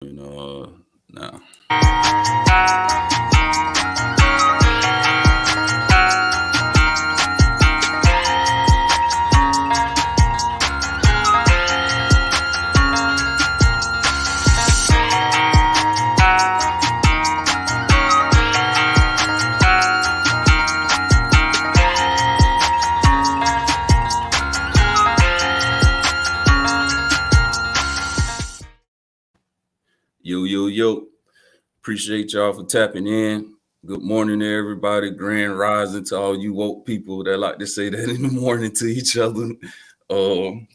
Now. Yo. Appreciate y'all for tapping in. Good morning to everybody. Grand rising to all you woke people that like to say that in the morning to each other. I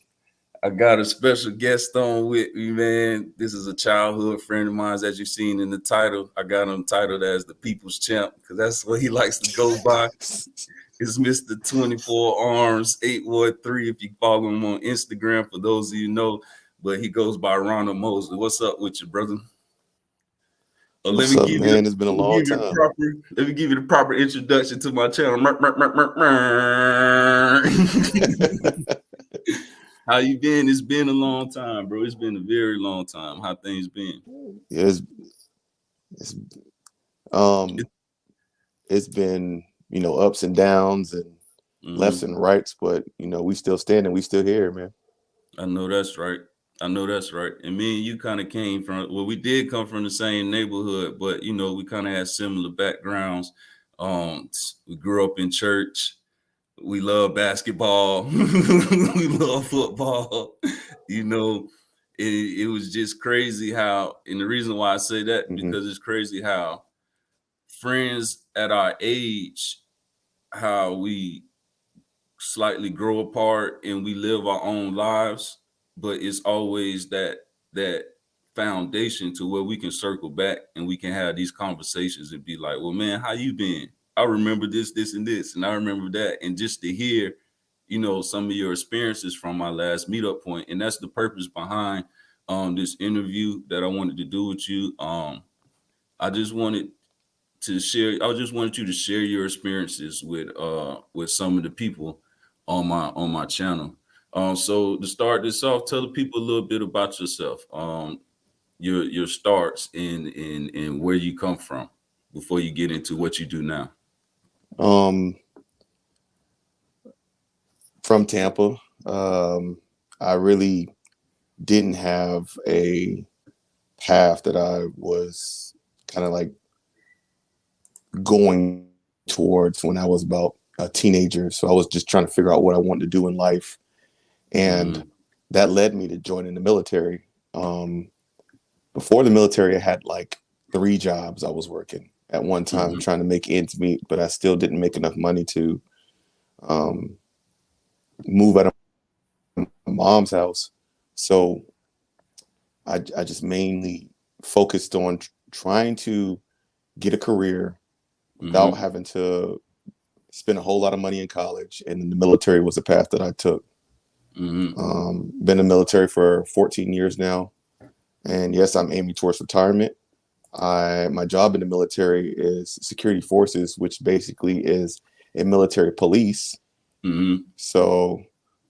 got a special guest on with me, man. This is a childhood friend of mine, as you've seen in the title. I got him titled as the People's Champ because that's what he likes to go by. It's Mr. 24RM813 if you follow him on Instagram, for those of you know. But he goes by Ronald Mosley. What's up with you, brother? What's up, man? It's been a long time. Let me give you the proper introduction to my channel. How you been? It's been a long time, bro. It's been a very long time. How things been? It's been, ups and downs and lefts and rights, but we still standing, we still here, man. I know that's right. And me and you kind of came from, we did come from the same neighborhood, but we kind of had similar backgrounds. We grew up in church. We love basketball. We love football. It was just crazy how, and the reason why I say that, because it's crazy how friends at our age, how we slightly grow apart and we live our own lives, but it's always that foundation to where we can circle back and we can have these conversations and be like, well, man, how you been? I remember this, and this, and I remember that. And just to hear, some of your experiences from my last meetup point. And that's the purpose behind this interview that I wanted to do with you. I just wanted you to share your experiences with some of the people on my channel. So to start this off, tell the people a little bit about yourself, your starts and where you come from before you get into what you do now. From Tampa. I really didn't have a path that I was kind of like going towards when I was about a teenager. So I was just trying to figure out what I wanted to do in life. And that led me to joining the military. Before the military, I had like 3 jobs I was working at one time, trying to make ends meet, but I still didn't make enough money to move out of my mom's house. So I just mainly focused on trying to get a career without having to spend a whole lot of money in college. And the military was the path that I took. Been in the military for 14 years now. And yes, I'm aiming towards retirement. My job in the military is security forces, which basically is a military police. So,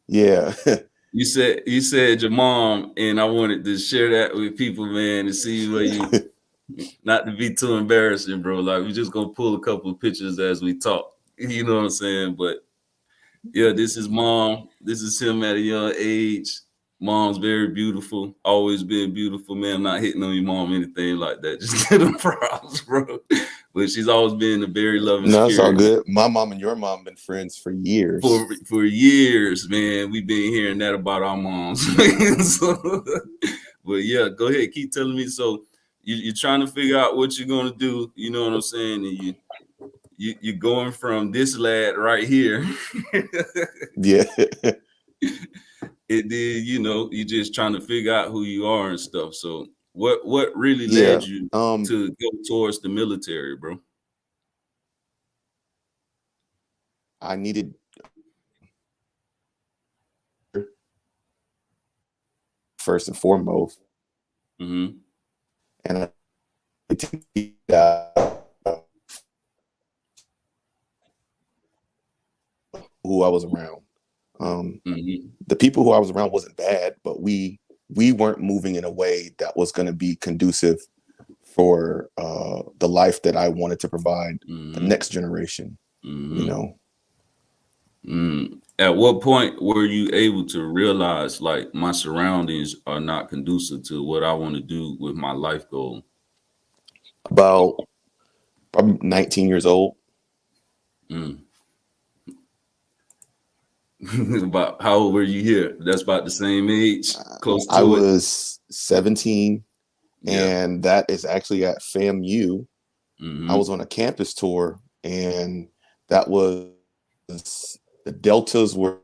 yeah. You said your mom, and I wanted to share that with people, man, to see where you, not to be too embarrassing, bro. Like, we're just gonna pull a couple of pictures as we talk. You know what I'm saying? But yeah, this is mom. This is him at a young age. Mom's very beautiful, always been beautiful, man. I'm not hitting on your mom, anything like that. Just get them props, bro. But she's always been a very loving spirit. No, it's all good. My mom and your mom been friends for years. For years, man. We've been hearing that about our moms. But yeah, go ahead, keep telling me. So you're trying to figure out what you're gonna do. You know what I'm saying? And you're going from this lad right here. Yeah. It did, you're just trying to figure out who you are and stuff. So what really led you to go towards the military, bro? I needed first and foremost. And who I was around. The people who I was around wasn't bad, but we we weren't moving in a way that was going to be conducive for the life that I wanted to provide the next generation. You know. At what point were you able to realize like my surroundings are not conducive to what I want to do with my life goal? About probably 19 years old. About how old were you here? That's about the same age, close I to it. was 17, Yeah. and that is actually at FAMU. I was Mm-hmm. on a campus tour, and that was the deltas were.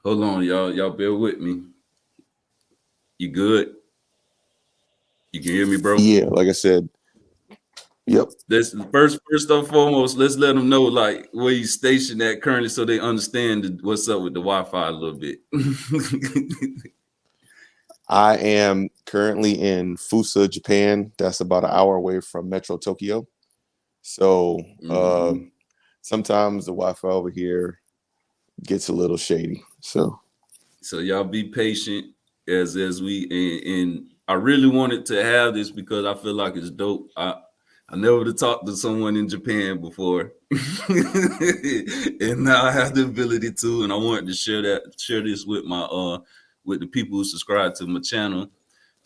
Hold on, y'all. Y'all bear with me. You good? You can hear me, bro? Yeah, like I said, yep. That's the first and foremost. Let's let them know like where you stationed at currently, so they understand what's up with the Wi-Fi a little bit. I am currently in Fusa, Japan. That's about an hour away from Metro Tokyo. So sometimes the Wi-Fi over here gets a little shady. So y'all be patient as we and I really wanted to have this because I feel like it's dope. I never talked to someone in Japan before, and now I have the ability to, and I wanted to share this with my with the people who subscribe to my channel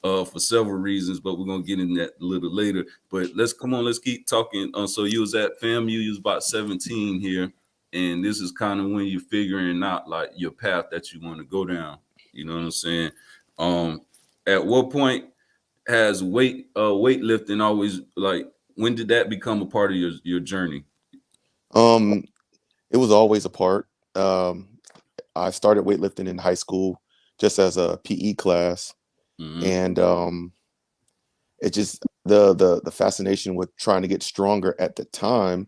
for several reasons, but we're gonna get in that a little later. But let's keep talking. So you was at FAMU, you was about 17 here, and this is kind of when you're figuring out like your path that you want to go down. You know what I'm saying? At what point has weightlifting always like when did that become a part of your journey? it was always a part. I started weightlifting in high school just as a PE class, Mm-hmm. and it just the fascination with trying to get stronger at the time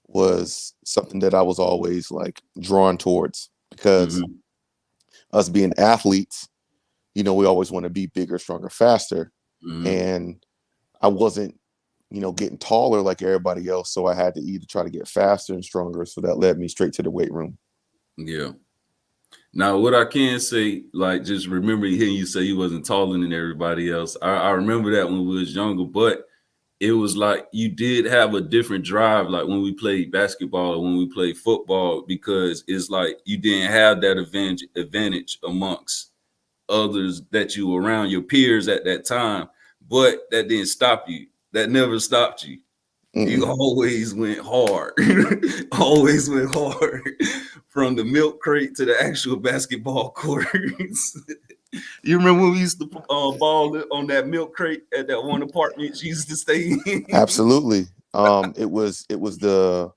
was something that I was always like drawn towards, because Mm-hmm. us being athletes, we always want to be bigger, stronger, faster. Mm-hmm. And I wasn't, getting taller like everybody else. So I had to either try to get faster and stronger. So that led me straight to the weight room. Yeah. Now, what I can say, like, just remember hearing you say you wasn't taller than everybody else. I remember that when we was younger, but it was like you did have a different drive, like when we played basketball or when we played football, because it's like you didn't have that advantage amongst others that you were around, your peers at that time. But that didn't stop you. That never stopped you. You Mm-mm. always went hard, always went hard from the milk crate to the actual basketball courts. You remember when we used to ball on that milk crate at that one apartment you used to stay in? Absolutely. It was the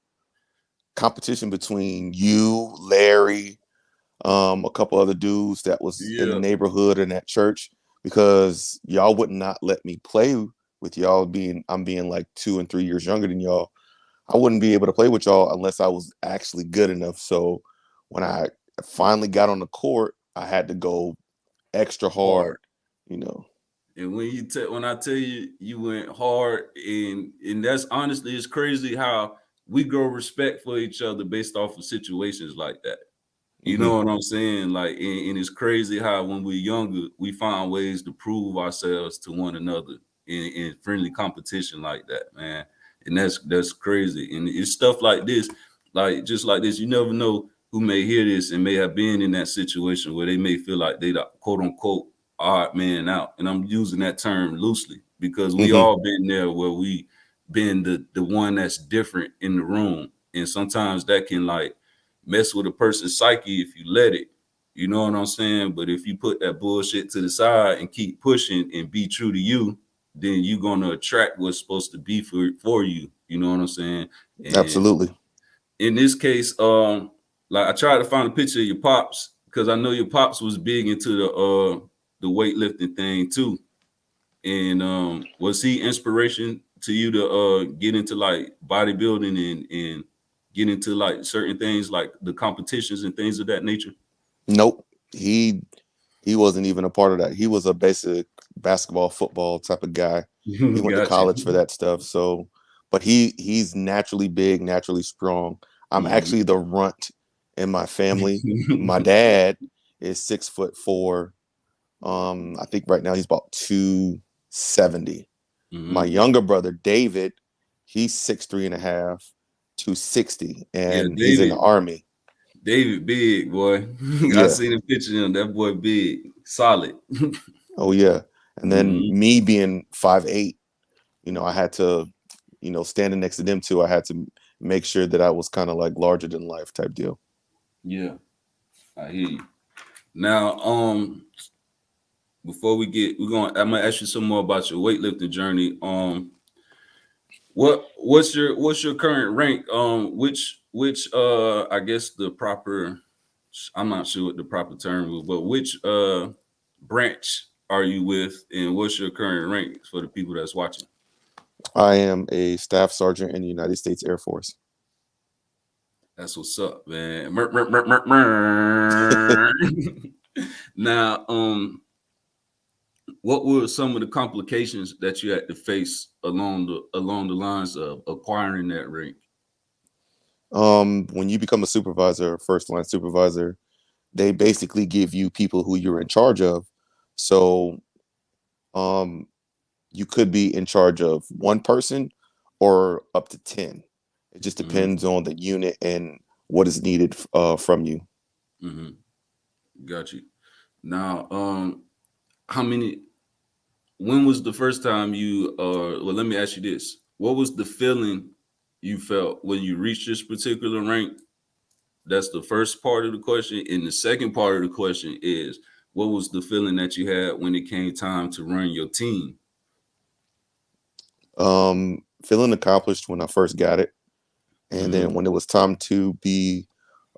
competition between you, Larry, a couple other dudes that was in the Yeah, neighborhood and at church, because y'all would not let me play with y'all. I'm being like 2 and 3 years younger than y'all. I wouldn't be able to play with y'all unless I was actually good enough. So when I finally got on the court, I had to go extra hard. hard, you know. And when I tell you you went hard, and that's honestly it's crazy how we grow respect for each other based off of situations like that. You Hmm. know what I'm saying? Like, and it's crazy how when we're younger, we find ways to prove ourselves to one another in friendly competition like that, man. And that's crazy. And it's stuff like this, like just like this. You never know who may hear this and may have been in that situation where they may feel like they the quote unquote odd man out. And I'm using that term loosely because we Hmm. all been there where we been the one that's different in the room. And sometimes that can like mess with a person's psyche if you let it. You know what I'm saying? But if you put that bullshit to the side and keep pushing and be true to you, then you're gonna attract what's supposed to be for you. You know what I'm saying? And Absolutely. in this case, like I tried to find a picture of your pops because I know your pops was big into the weightlifting thing too. And was he inspiration to you to get into like bodybuilding and get into like certain things like the competitions and things of that nature? Nope. He wasn't even a part of that. He was a basketball, football type of guy. He went to Got college for you. that stuff. So, but he's naturally big, naturally strong. I'm actually the runt in my family. My dad is 6'4". I think right now he's about 270. My younger brother David, he's 6'3.5", 260, Yeah, and he's in the army. David big, boy. I Yeah. seen a picture of him. That boy big, solid. Oh yeah. And then Mm-hmm. me being 5'8", I had to, standing next to them too, I had to make sure that I was kind of like larger than life type deal. Yeah, I hear you. Now, before I'm gonna ask you some more about your weightlifting journey. What's your current rank? Which I guess the proper, I'm not sure what the proper term is, but which branch are you with, and what's your current rank for the people that's watching? I am a staff sergeant in the United States Air Force. That's what's up, man. Mer, mer, mer, mer, mer. Now, what were some of the complications that you had to face along the lines of acquiring that rank? When you become a supervisor, first line supervisor, they basically give you people who you're in charge of. So, um, you could be in charge of one person or up to 10. It just Mm-hmm, depends on the unit and what is needed from you. mm-hmm. Got you. Now, how many? When was the first time you? Well, let me ask you this: what was the feeling you felt when you reached this particular rank? That's the first part of the question, and the second part of the question is, what was the feeling that you had when it came time to run your team? Feeling accomplished when I first got it. And Mm-hmm, then when it was time to be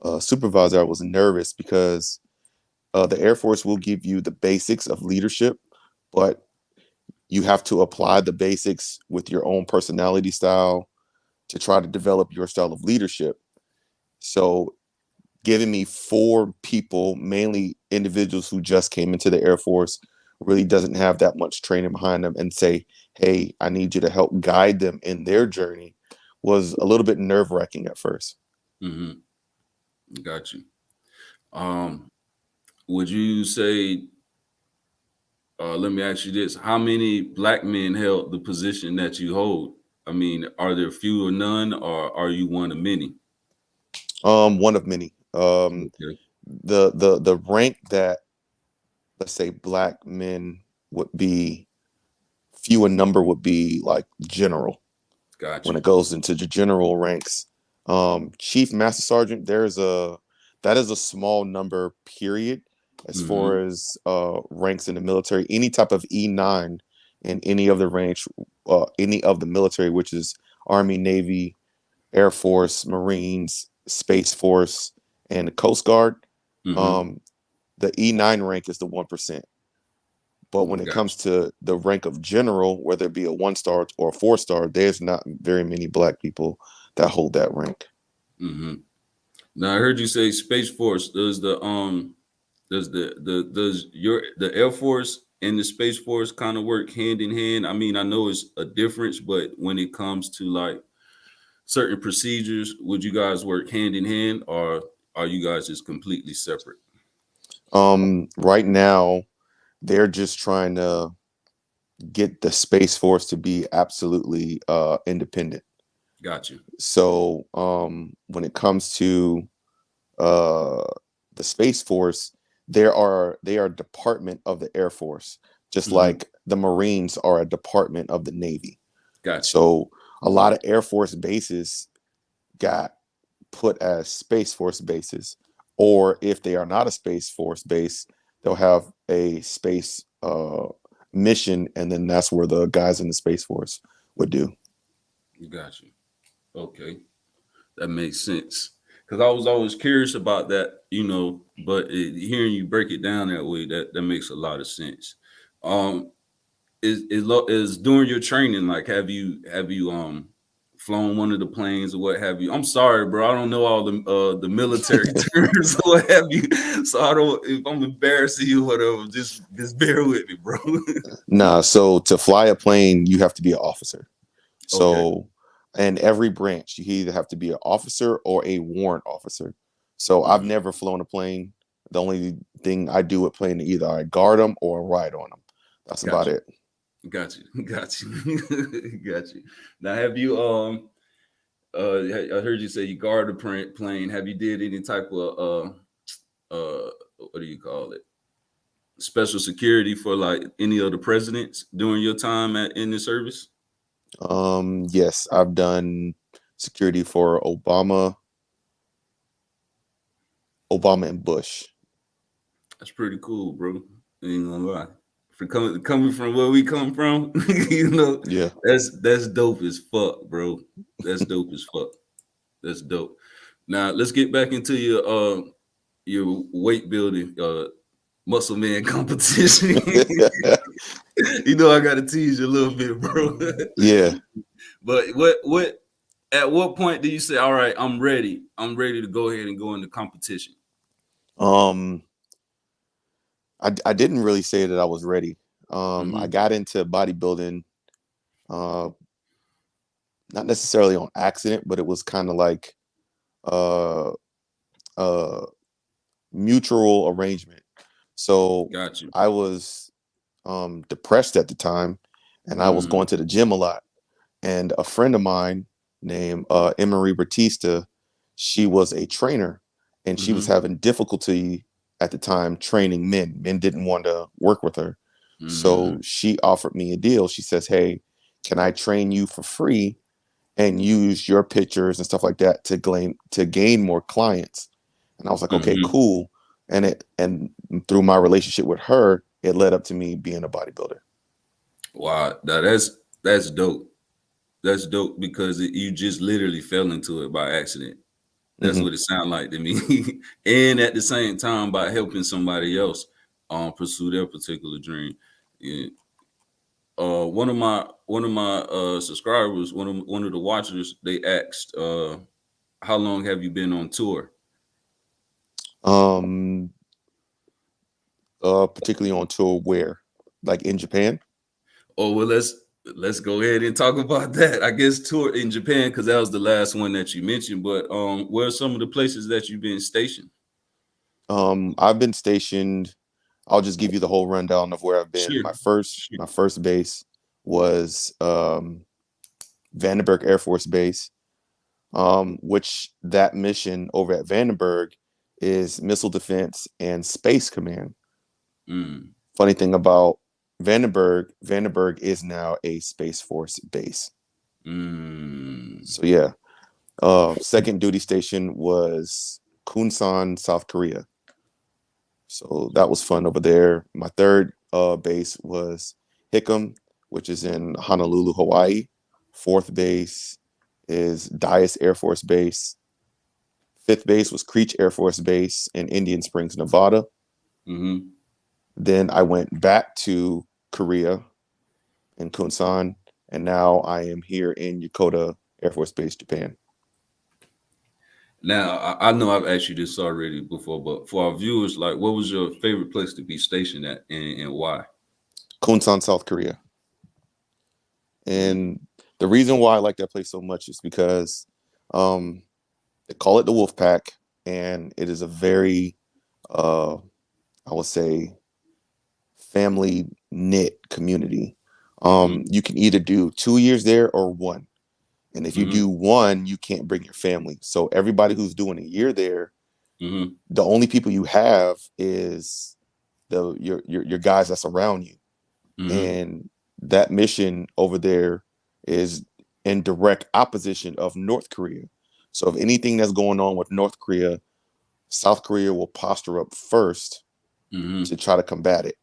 a supervisor, I was nervous because the Air Force will give you the basics of leadership, but you have to apply the basics with your own personality style to try to develop your style of leadership. So, giving me four people, mainly individuals who just came into the Air Force, really doesn't have that much training behind them, and say, hey, I need you to help guide them in their journey, was a little bit nerve wracking at first. mm-hmm. Got you. Um, would you say? Let me ask you this: how many black men held the position that you hold? I mean, are there few or none, or are you one of many? One of many. Okay, The rank that, let's say, black men would be few in number would be like general. got When you. it goes into the general ranks, chief master sergeant, that is a small number period as Mm-hmm, far as ranks in the military. Any type of E9 in any of the ranks, any of the military, which is Army, Navy, Air Force, Marines, Space Force, and the Coast Guard. mm-hmm. Um, the E9 rank is the 1%. But when it Got comes to the rank of general, whether it be a 1 star or a 4 star, there's not very many black people that hold that rank. you. Mm-hmm. Now I heard you say Space Force. Does the Air Force and the Space Force kind of work hand in hand? I mean, I know it's a difference, but when it comes to like certain procedures, would you guys work hand in hand, or are you guys just completely separate? Right now, they're just trying to get the Space Force to be absolutely independent. Got you. So when it comes to uh, the Space Force, they are a department of the Air Force, just Mm-hmm. like the Marines are a department of the Navy. Got you. So a lot of Air Force bases got put as Space Force bases, or if they are not a Space Force base, they'll have a space mission, and then that's where the guys in the Space Force would do. Got you. Okay, that makes sense. Because I was always curious about that, but hearing you break it down that way, that makes a lot of sense. Um, is during your training, like have you flown one of the planes or what have you. I'm sorry, bro. I don't know all the military terms or what have you. So I don't. If I'm embarrassing you, or whatever, just bear with me, bro. Nah, so to fly a plane, you have to be an officer. Okay. So, and every branch, you either have to be an officer or a warrant officer. So I've never flown a plane. The only thing I do with plane is either I guard them or ride on them. That's about it. Got you. Got you. Got you. Now, have you I heard you say you guard a plane. Have you did any type of what do you call it? Special security for like any of the presidents during your time in the service? Yes, I've done security for Obama and Bush. That's pretty cool, bro. Ain't gonna lie. For coming from where we come from, you know, Yeah. that's dope as fuck, bro. That's dope as fuck. That's dope. Now let's get back into your weight building muscle man competition. You know I gotta tease you a little bit, bro. Yeah. But what at what point do you say, all right, I'm ready to go ahead and go into competition? I didn't really say that I was ready. I Mm-hmm. got into bodybuilding, not necessarily on accident, but it was kind of like uh, mutual arrangement. So Got you. I was depressed at the time, and I was going to the gym a lot. And a friend of mine named Emery Batista, she was a trainer, and she was having difficulty at the time training men. Men didn't want to work with her. So she offered me a deal. She says, "Hey, can I train you for free and use your pictures and stuff like that to gain more clients?" And I was like, "Okay, cool." And through my relationship with her, it led up to me being a bodybuilder. Wow, that's dope. That's dope because you just literally fell into it by accident. That's what it sounded like to me. And at the same time, by helping somebody else pursue their particular dream. Yeah. One of my subscribers, one of the watchers, they asked, how long have you been on tour? Particularly on tour where, like in Japan. Oh well, let's go ahead and talk about that. I guess tour in Japan because that was the last one that you mentioned. But where are some of the places that you've been stationed? I've been stationed. I'll just give you the whole rundown of where I've been. Sure. My first base was Vandenberg Air Force Base, which that mission over at Vandenberg is Missile Defense and Space Command. Funny thing about Vandenberg is now a Space Force base. So yeah. Second duty station was Kunsan, South Korea. So that was fun over there. My third base was Hickam, which is in Honolulu, Hawaii. Fourth base is Dyess Air Force Base. Fifth base was Creech Air Force Base in Indian Springs, Nevada. Then I went back to Korea in Kunsan, and now I am here in Yokota Air Force Base, Japan. Now, I know I've asked you this already before, but for our viewers, like, what was your favorite place to be stationed at and why? Kunsan, South Korea. And the reason why I like that place so much is because they call it the Wolf Pack, and it is a very, I would say, family knit community. You can either do 2 years there or one. And if you do one, you can't bring your family. So everybody who's doing a year there, the only people you have is your guys that's around you. And that mission over there is in direct opposition of North Korea. So if anything that's going on with North Korea, South Korea will posture up first to try to combat it.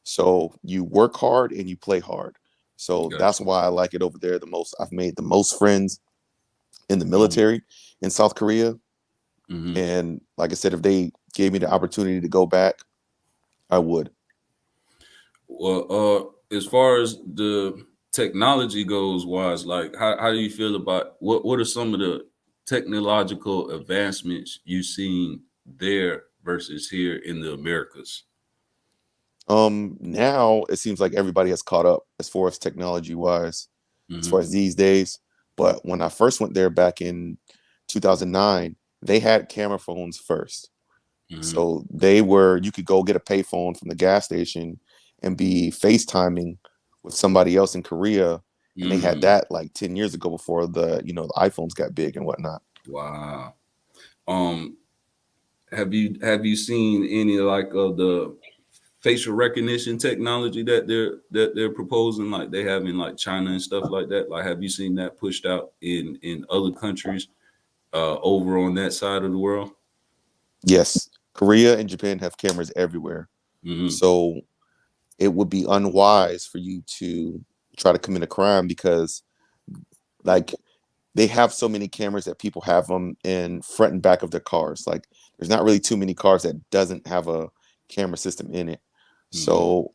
So you work hard and you play hard. So that's why I like it over there the most. I've made the most friends in the military in South Korea. And like I said, if they gave me the opportunity to go back, I would. Well, as far as the technology goes wise, like how do you feel about what are some of the technological advancements you've seen there versus here in the Americas? Now it seems like everybody has caught up as far as technology wise, as far Mm-hmm. as these days. But when I first went there back in 2009, they had camera phones first. Mm-hmm. So you could go get a payphone from the gas station and be FaceTiming with somebody else in Korea. And they had Mm. that like 10 years ago before the iPhones got big and whatnot. Wow. Um, have you seen any like of the facial recognition technology that they're proposing, like they have in like China and stuff like that? Like, have you seen that pushed out in other countries over on that side of the world? Yes, Korea and Japan have cameras everywhere. Mm-hmm. So it would be unwise for you to try to commit a crime because like they have so many cameras that people have them in front and back of their cars. Like there's not really too many cars that doesn't have a camera system in it. Mm-hmm. So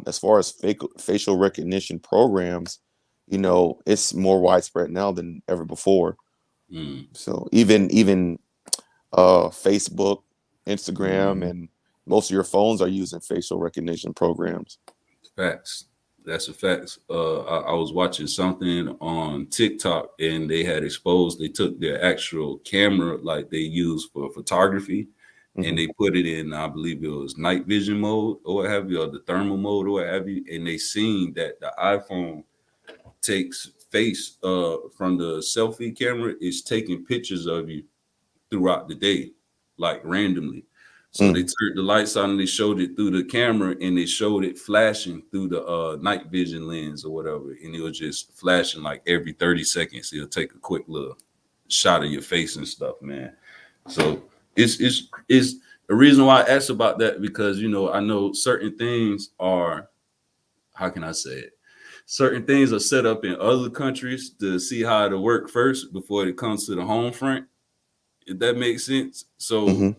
as far as facial recognition programs, it's more widespread now than ever before. Mm-hmm. So even Facebook, Instagram, Mm-hmm. and most of your phones are using facial recognition programs. Facts. That's a fact. I was watching something on TikTok and they had exposed, they took their actual camera like they use for photography and Hmm. they put it in, I believe it was night vision mode or what have you, or the thermal mode or what have you. And they seen that the iPhone takes face from the selfie camera, is taking pictures of you throughout the day, like randomly. So they Mm. turned the lights on and they showed it through the camera and they showed it flashing through the night vision lens or whatever. And it was just flashing like every 30 seconds. It'll take a quick little shot of your face and stuff, man. So it's the reason why I asked about that because I know certain things are, how can I say it? Certain things are set up in other countries to see how it'll work first before it comes to the home front, if that makes sense. So Hmm.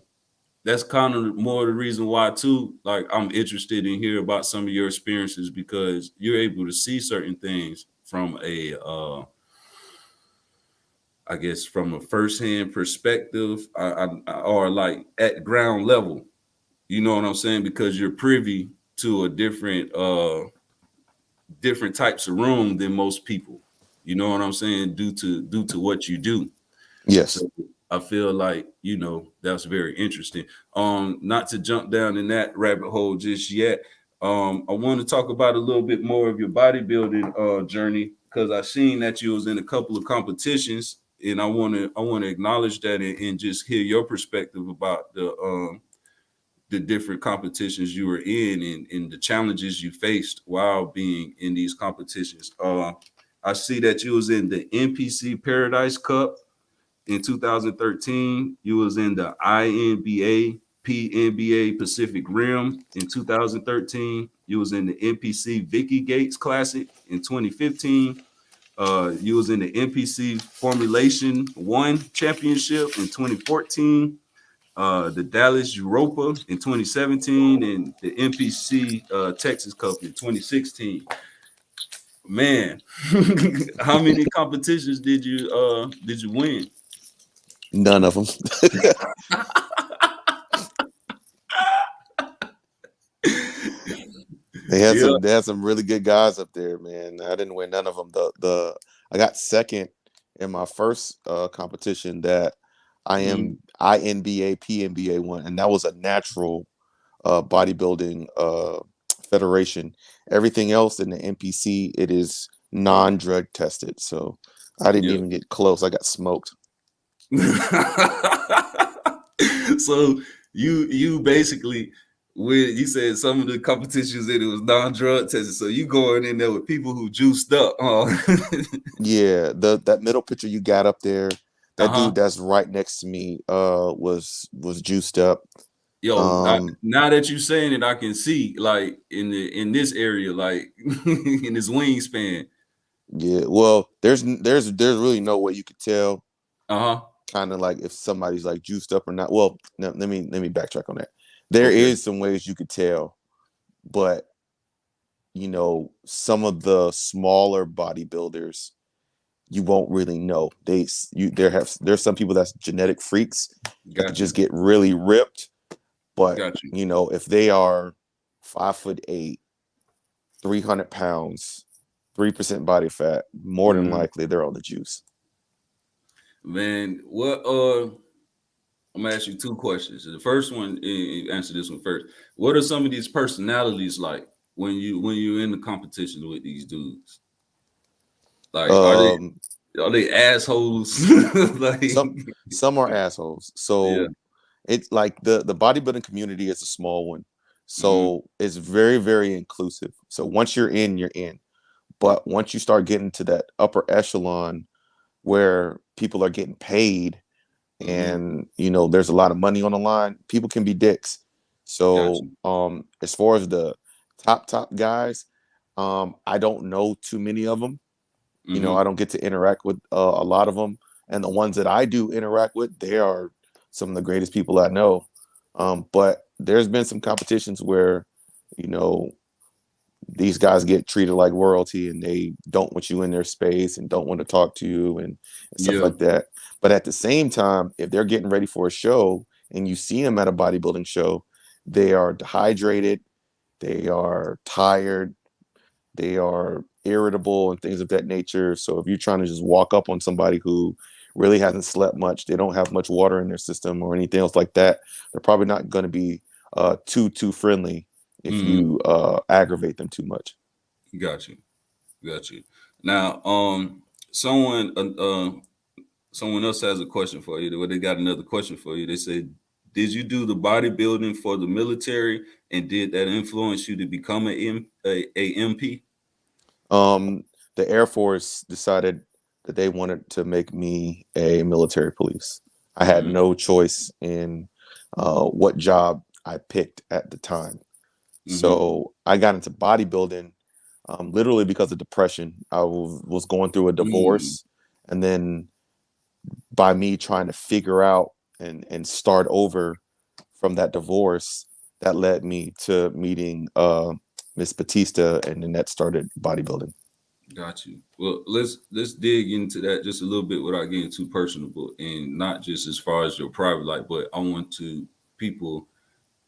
that's kind of more the reason why too, like I'm interested in hear about some of your experiences because you're able to see certain things from a I guess from a firsthand perspective, or like at ground level. You know what I'm saying? Because you're privy to a different types of room than most people. You know what I'm saying? Due to what you do. Yes. So I feel like, that's very interesting. Not to jump down in that rabbit hole just yet. I want to talk about a little bit more of your bodybuilding journey because I seen that you was in a couple of competitions, and I want to acknowledge that and just hear your perspective about the different competitions you were in and the challenges you faced while being in these competitions. I see that you was in the NPC Paradise Cup in 2013. You was in the INBA PNBA Pacific Rim in 2013. You was in the NPC Vicky Gates Classic in 2015. You was in the NPC Formulation One Championship in 2014. The Dallas Europa in 2017 and the NPC Texas Cup in 2016. Man, how many competitions did you win? None of them. Yeah. They had some really good guys up there, man. I didn't win none of them. I got second in my first competition that I Mhm. am INBA PNBA one, and that was a natural bodybuilding federation. Everything else in the NPC, it is non-drug tested. So I didn't Yeah. even get close. I got smoked. So you basically, when you said some of the competitions that it was non-drug tested, so you going in there with people who juiced up, huh? Yeah, that middle picture you got up there, that Uh-huh. dude that's right next to me was juiced up. Yo, Um, now that you saying it, I can see like in this area, like in this wingspan. yeah, well, there's really no way you could tell Uh-huh. kind of like if somebody's like juiced up or not. Well, no, let me backtrack on that. There Okay. is some ways you could tell, but some of the smaller bodybuilders, you won't really know. There's some people that's genetic freaks that could Got just you. get really ripped. But Got you. if they are 5'8", 300 pounds, 3% body fat, more than Hmm. likely they're on the juice. Man, what I'm gonna ask you two questions. The first one, answer this one first. What are some of these personalities like when you're in the competition with these dudes? Like, Um, are they assholes? Like, some are assholes. yeah. So it's like the bodybuilding community is a small one, Hmm. so it's very, very inclusive. So once you're in, you're in. But once you start getting to that upper echelon where people are getting paid, Hmm. and there's a lot of money on the line, people can be dicks. Got So you. as far as the top guys, I don't know too many of them. I Hmm. don't get to interact with a lot of them, and the ones that I do interact with, they are some of the greatest people I know. But there's been some competitions where you know these guys get treated like royalty, and they don't want you in their space and don't want to talk to you, and stuff Yeah. like that. But at the same time, if they're getting ready for a show and you see them at a bodybuilding show, they are dehydrated, they are tired, they are irritable, and things of that nature. So if you're trying to just walk up on somebody who really hasn't slept much, they don't have much water in their system or anything else like that, they're probably not going to be too friendly if Hmm. you aggravate them too much. Got you. Got you. Now, someone someone else has a question for you. Well, they got another question for you. They say, "Did you do the bodybuilding for the military, and did that influence you to become a MP?" Um, the Air Force decided that they wanted to make me a military police. I had Mm-hmm. no choice in what job I picked at the time. Mm-hmm. So I got into bodybuilding literally because of depression. I was going through a Mm. divorce, and then by me trying to figure out and start over from that divorce, that led me to meeting Miss Batista, and then that started bodybuilding. Got you. Well, let's dig into that just a little bit without getting too personable, and not just as far as your private life, but I want to people.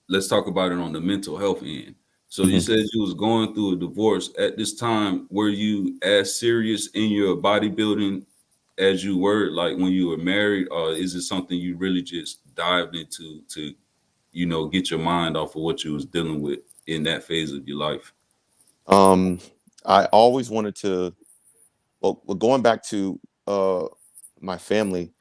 Let's talk about it on the mental health end. So you Mhm. said you was going through a divorce at this time. Were you as serious in your bodybuilding as you were like when you were married, or is it something you really just dived into to get your mind off of what you was dealing with in that phase of your life? Um, I always wanted to. Well, going back to my family,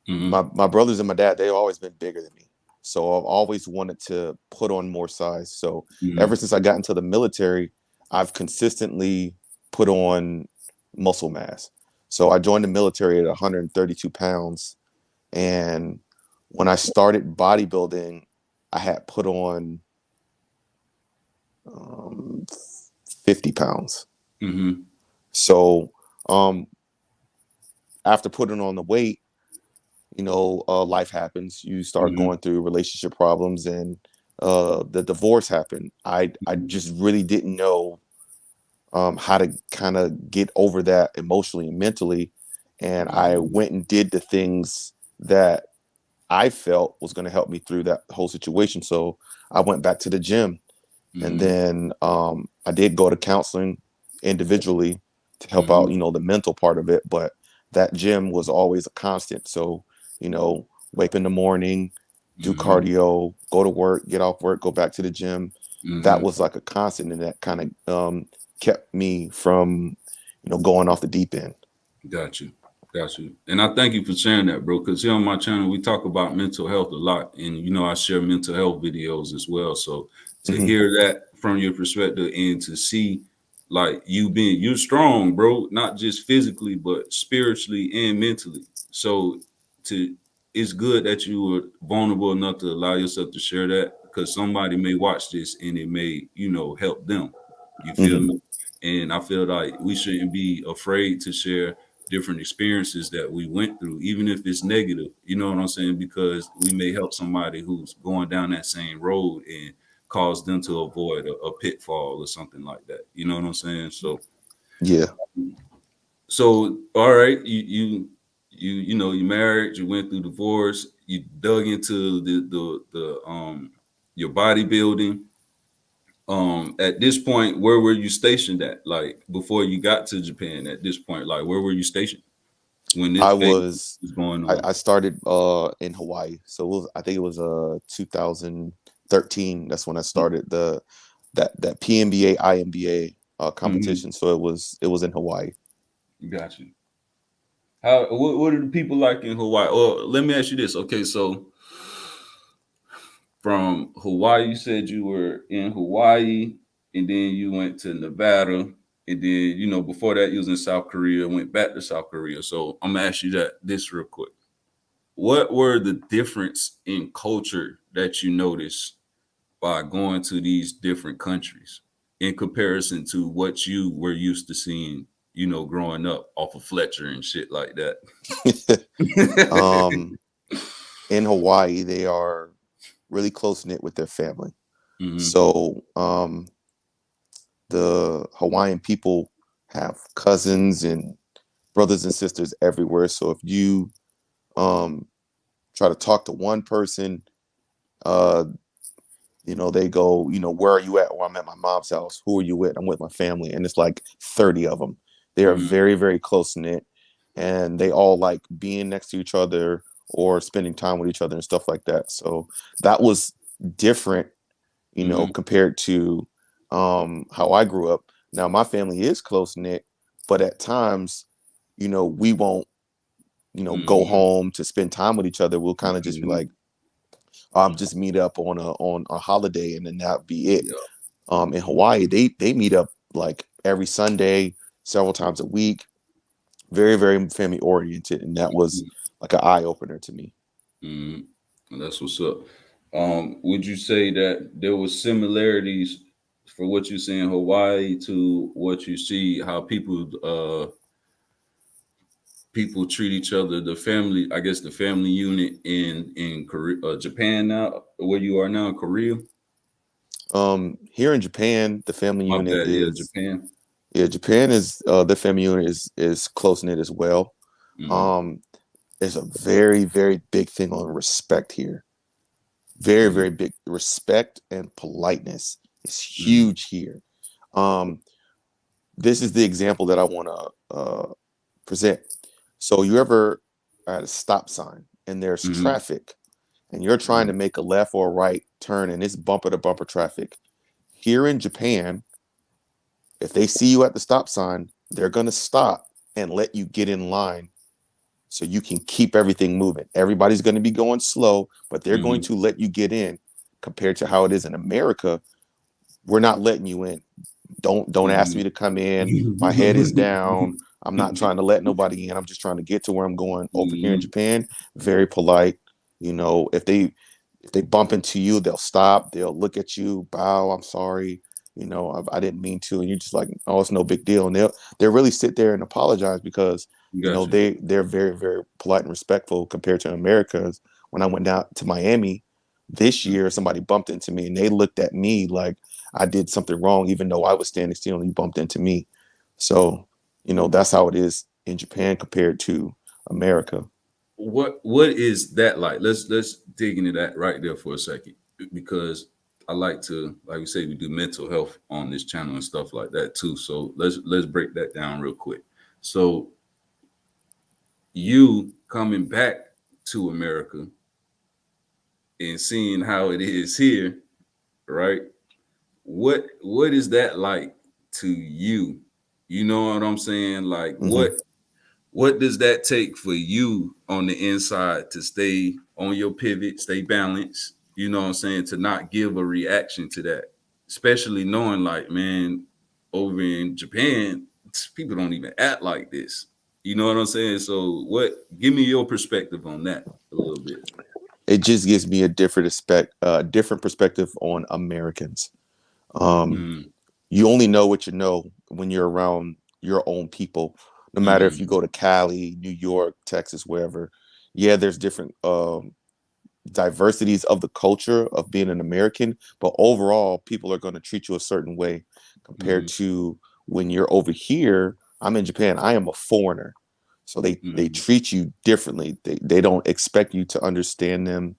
Mm-hmm. my brothers and my dad, they've always been bigger than me. So I've always wanted to put on more size. So ever Mm-hmm. since I got into the military, I've consistently put on muscle mass. So I joined the military at 132 pounds. And when I started bodybuilding, I had put on um, 50 pounds. Mm-hmm. So um, after putting on the weight, life happens. You start Mm-hmm. going through relationship problems, and the divorce happened. I just really didn't know how to kind of get over that emotionally and mentally, and I Mm-hmm. went and did the things that I felt was going to help me through that whole situation. So I went back to the gym, and Mm-hmm. then I did go to counseling individually to help out, Mm-hmm. the mental part of it. But that gym was always a constant. So, wake in the morning, do Mm-hmm. cardio, go to work, get off work, go back to the gym. That Mm-hmm. was like a constant, and that kind of kept me from, going off the deep end. Got you. Got you. And I thank you for sharing that, bro. Because here on my channel, we talk about mental health a lot. And, I share mental health videos as well. So to Hmm. hear that from your perspective and to see like you're strong, bro, not just physically, but spiritually and mentally. So to it's good that you were vulnerable enough to allow yourself to share that because somebody may watch this and it may, help them. You feel Hmm. me? And I feel like we shouldn't be afraid to share different experiences that we went through, even if it's negative. You know what I'm saying? Because we may help somebody who's going down that same road, and cause them to avoid a pitfall or something like that. You know what I'm saying? Yeah. So all right, you know, you married, you went through divorce, you dug into the your bodybuilding. At this point, where were you stationed at? Like before you got to Japan, at this point, like where were you stationed when I everything was was going I, on? I started in Hawaii. So I think it was 2013. That's when I started that PMBA IMBA Mm-hmm. competition. So it was in Hawaii. Got you. What are the people like in Hawaii? Or let me ask you this. Okay, so from Hawaii, you said you were in Hawaii, and then you went to Nevada, and then before that you was in South Korea, went back to South Korea. So I'm gonna ask you this real quick. What were the difference in culture that you noticed by going to these different countries in comparison to what you were used to seeing, growing up off of Fletcher and shit like that? um, in Hawaii, they are really close knit with their family. Hmm. So the Hawaiian people have cousins and brothers and sisters everywhere. So if you um, try to talk to one person, uh, they go, where are you at? Well, I'm at my mom's house. Who are you with? I'm with my family. And it's like 30 of them. They are Hmm. very, very close knit. And they all like being next to each other or spending time with each other and stuff like that. So that was different, Hmm. compared to how I grew up. Now, my family is close knit, but at times, we won't, go Hmm. home to spend time with each other. We'll kind of just be Hmm. like, just meet up on a holiday and then that be it. Yeah. In Hawaii, they meet up like every Sunday, several times a week. Very, very family oriented, and that was like an eye opener to me. Hmm. That's what's up. Would you say that there was similarities for what you see in Hawaii to what you see how people treat each other, the family, I guess the family unit in Korea, Japan now, where you are now, Korea? Here in Japan, the family My unit bad, yeah, is Japan. yeah, Japan is the family unit is close knit as well. Mm-hmm. Um, there's a very, very big thing on respect here. Very, Mm-hmm. very big respect and politeness is Mm-hmm. huge here. Um, this is the example that I want to present. So you ever at a stop sign and there's Mm-hmm. traffic and you're trying to make a left or a right turn and it's bumper to bumper traffic. Here in Japan, if they see you at the stop sign, they're going to stop and let you get in line so you can keep everything moving. Everybody's going to be going slow, but they're going Mm-hmm. to let you get in compared to how it is in America. We're not letting you in. Don't ask me to come in. My head is down. I'm not trying to let nobody in. I'm just trying to get to where I'm going. Over here in Mm-hmm. Japan, very polite. If they bump into you, they'll stop. They'll look at you, bow. I'm sorry. I didn't mean to. And you're just like, oh, it's no big deal. And they'll really sit there and apologize because Gotcha. they're very, very polite and respectful compared to America's. When I went down to Miami this year, somebody bumped into me and they looked at me like I did something wrong, even though I was standing still and he bumped into me. So, that's how it is in Japan compared to America. What is that like? Let's dig into that right there for a second, because I like to, like we say, we do mental health on this channel and stuff like that too. So let's break that down real quick. So you coming back to America and seeing how it is here, right? What is that like to you? You know what I'm saying? Like Hmm. what does that take for you on the inside to stay on your pivot, stay balanced, you know what I'm saying, to not give a reaction to that? Especially knowing like, man, over in Japan, people don't even act like this. You know what I'm saying? So give me your perspective on that a little bit. It just gives me a different perspective on Americans. Um, Mm, you only know what you know when you're around your own people. No matter if you mm, go to Cali, New York, Texas, wherever. Yeah, there's diversities of the culture of being an American, but overall, people are going to treat you a certain way compared to when you're over here. I'm in Japan. I am a foreigner, so they treat you differently. They don't expect you to understand them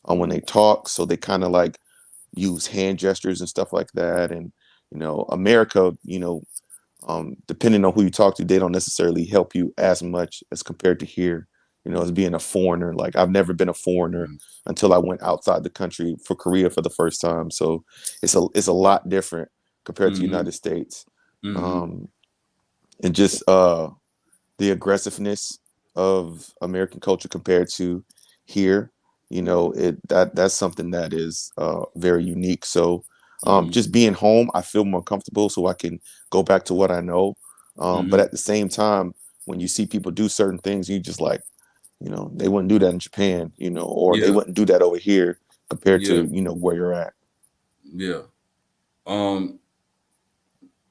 when they talk, so they kind of like use hand gestures and stuff like that. And America, depending on who you talk to, they don't necessarily help you as much as compared to here. As being a foreigner. Like I've never been a foreigner until I went outside the country for Korea for the first time. So it's a lot different compared to the United States. And just the aggressiveness of American culture compared to here, that's something that is very unique. So just being home, I feel more comfortable so I can go back to what I know. But at the same time, when you see people do certain things, you just like, they wouldn't do that in Japan, or they wouldn't do that over here compared to, where you're at. Yeah.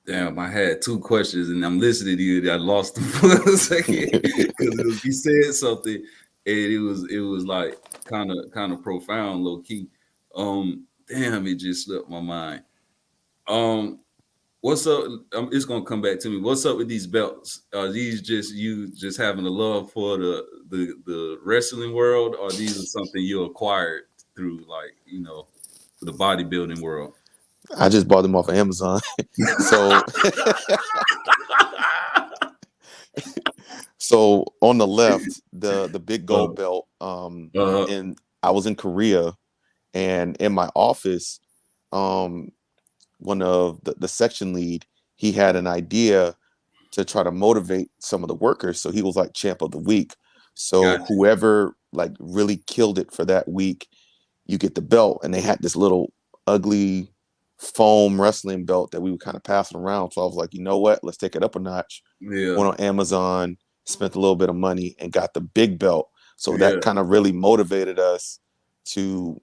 Damn, I had two questions and I'm listening to you. I lost them for a second because you said something and it was like kind of profound, low key. Damn, it just slipped my mind. What's up? It's gonna come back to me. What's up with these belts? Are these just you just having a love for the wrestling world, or these are something you acquired through like the bodybuilding world? I just bought them off of Amazon. So so on the left, the big gold belt, and I was in Korea, and in my office, one of the section lead, he had an idea to try to motivate some of the workers. So he was like champ of the week. So Gotcha. whoever like really killed it for that week, you get the belt. And they had this little ugly foam wrestling belt that we would kind of pass around. So I was like, you know what? Let's take it up a notch. Yeah. Went on Amazon, spent a little bit of money, and got the big belt. So Yeah. that kind of really motivated us to,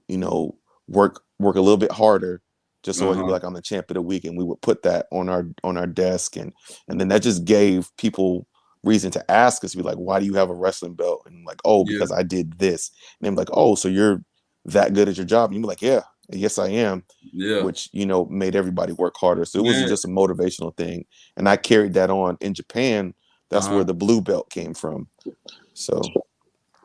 work a little bit harder, just so it could be like, I'm the champ of the week. And we would put that on our desk, and then that just gave people reason to ask us, be like, why do you have a wrestling belt? And like, oh, because I did this. And they're like, oh, so you're that good at your job? And you'd be like, yeah, yes, I am. Yeah. Which made everybody work harder. So it was Man. just a motivational thing, and I carried that on in Japan. That's where the blue belt came from. So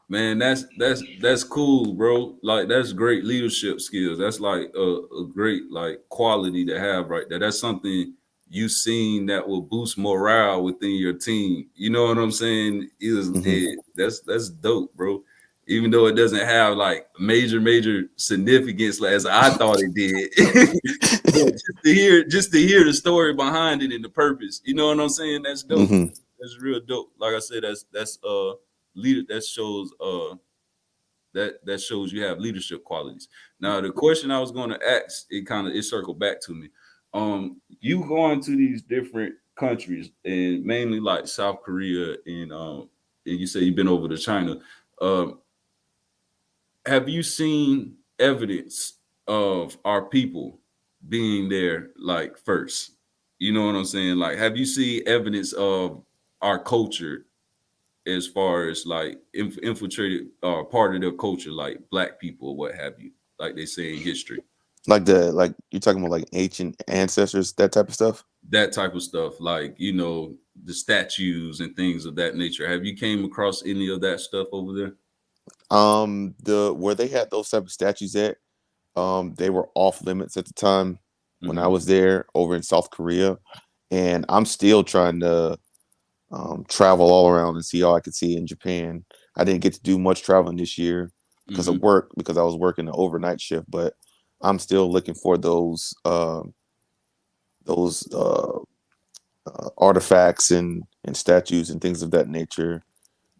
man, that's cool, bro. Like that's great leadership skills. That's like a great like quality to have right there. That's something you seen that will boost morale within your team. You know what I'm saying? That's dope, bro. Even though it doesn't have like major significance as I thought it did. But just to hear the story behind it and the purpose, you know what I'm saying? That's dope. That's real dope. Like I said, that's leader that shows that shows you have leadership qualities. Now the question I was going to ask, it circled back to me. You going to these different countries and mainly like South Korea and you say you've been over to China. Have you seen evidence of our people being there like first? You know what I'm saying? Like, have you seen evidence of our culture as far as like infiltrated part of their culture, like black people or what have you, like they say in history? like you're talking about like ancient ancestors, that type of stuff. That type of stuff, like the statues and things of that nature. Have you came across any of that stuff over there? The where they had those type of statues at, they were off limits at the time when I was there over in South Korea, and I'm still trying to travel all around and see all I could see in Japan. I didn't get to do much traveling this year because of work, because I was working the overnight shift, but I'm still looking for those artifacts and statues and things of that nature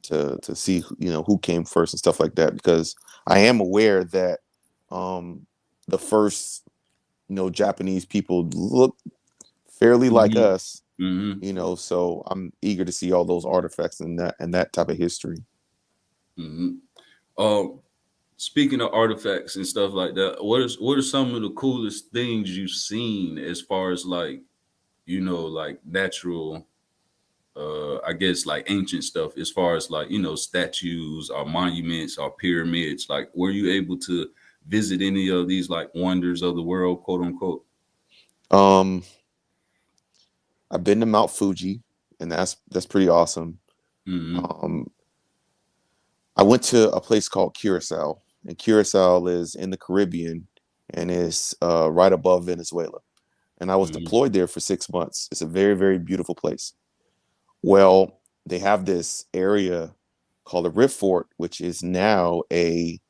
to see who came first and stuff like that, because I am aware that the first Japanese people look fairly like us, so I'm eager to see all those artifacts and that type of history. Speaking of artifacts and stuff like that, what are some of the coolest things you've seen as far as like like natural I guess like ancient stuff, as far as like, you know, statues or monuments or pyramids? Like, were you able to visit any of these like wonders of the world, quote unquote? Um, I've been to Mount Fuji, and that's pretty awesome. Mm-hmm. Um, I went to a place called Curacao, and Curacao is in the Caribbean, and is right above Venezuela. And I was Mm-hmm. deployed there for 6 months. It's a very, very beautiful place. Well, they have this area called the Rift Fort, which is now a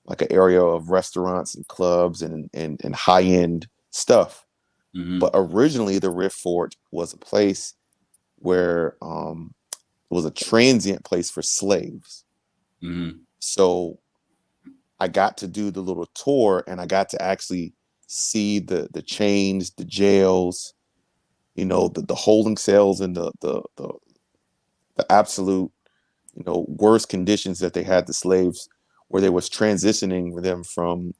like an area of restaurants and clubs and high end stuff. Mm-hmm. But originally, the Rift Fort was a place where it was a transient place for slaves. Mm-hmm. So I got to do the little tour, and I got to actually see the chains, the jails, the holding cells, and the absolute worst conditions that they had the slaves, where they was transitioning them from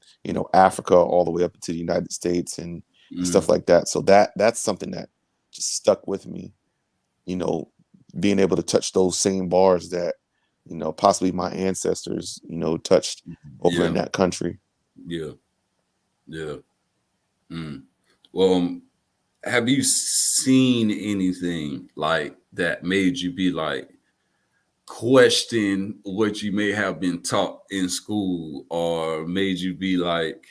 Africa all the way up to the United States and stuff Mm-hmm. like that. So that's something that just stuck with me. you know Being able to touch those same bars that possibly my ancestors touched over in Yeah. that country. Yeah. Yeah. Mm. Well, have you seen anything like that made you be like question what you may have been taught in school, or made you be like,